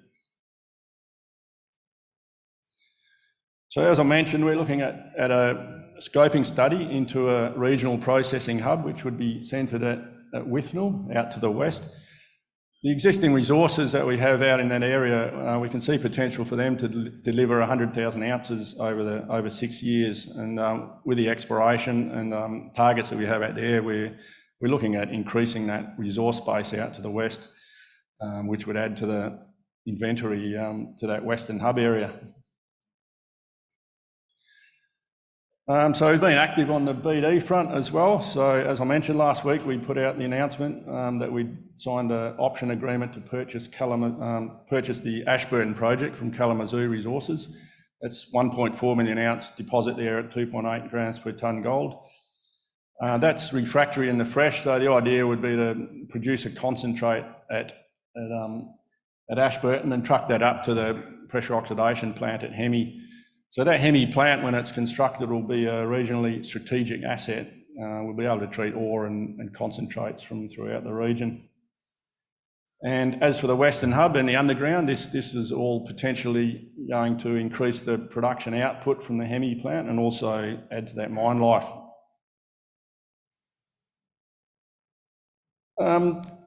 Speaker 9: So as I mentioned, we're looking at a scoping study into a regional processing hub, which would be centred at Withnell, out to the west. The existing resources that we have out in that area, we can see potential for them to deliver 100,000 ounces over 6 years. And with the exploration and targets that we have out there, we're looking at increasing that resource base out to the west, which would add to the inventory to that western hub area. So we've been active on the BD front as well. So as I mentioned last week, we put out the announcement that we signed an option agreement to purchase the Ashburton project from Kalamazoo Resources. That's 1.4 million ounce deposit there at 2.8 grams per tonne gold. That's refractory in the fresh, so the idea would be to produce a concentrate at Ashburton and truck that up to the pressure oxidation plant at Hemi. So that Hemi plant, when it's constructed, will be a regionally strategic asset. We'll be able to treat ore and concentrates from throughout the region. And as for the Western Hub and the underground, this is all potentially going to increase the production output from the Hemi plant and also add to that mine life.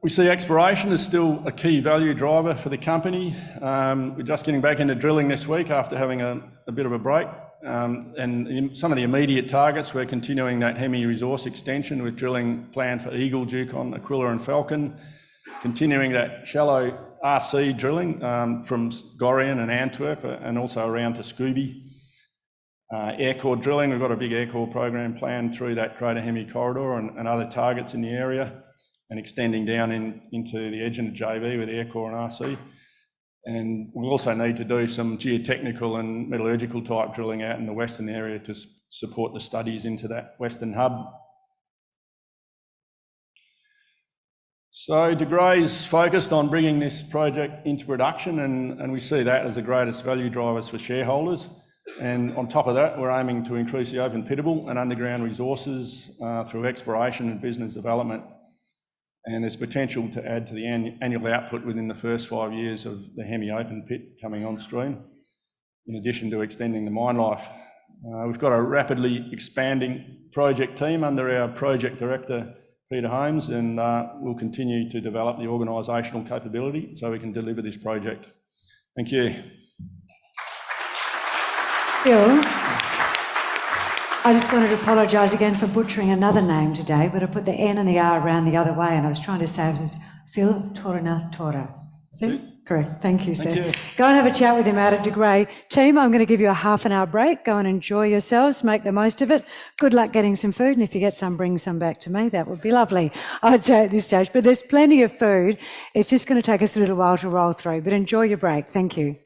Speaker 9: We see exploration as still a key value driver for the company. We're just getting back into drilling this week after having a bit of a break. And in some of the immediate targets, we're continuing that Hemi resource extension with drilling planned for Eagle, Ducon, Aquila and Falcon, continuing that shallow RC drilling from Gorian and Antwerp and also around to Scooby. Aircore drilling, we've got a big aircore program planned through that Greater Hemi corridor and other targets in the area, and extending down into the edge of the JV with Aircore and RC. And we'll also need to do some geotechnical and metallurgical type drilling out in the western area to support the studies into that Western Hub. So De Grey's focused on bringing this project into production, and we see that as the greatest value drivers for shareholders. And on top of that, we're aiming to increase the open pittable and underground resources through exploration and business development. And there's potential to add to the annual output within the first 5 years of the Hemi open pit coming on stream, in addition to extending the mine life. We've got a rapidly expanding project team under our project director, Peter Holmes, and we'll continue to develop the organisational capability so we can deliver this project. Thank you.
Speaker 1: Bill, I just wanted to apologise again for butchering another name today, but I put the N and the R around the other way, and I was trying to say it was Phil Tornatora. See? Correct. Thank you, sir.
Speaker 9: Thank you.
Speaker 1: Go and have a chat with him out at De Grey. Team, I'm going to give you a half-an-hour break. Go and enjoy yourselves. Make the most of it. Good luck getting some food, and if you get some, bring some back to me. That would be lovely, I'd say, at this stage. But there's plenty of food. It's just going to take us a little while to roll through, but enjoy your break. Thank you.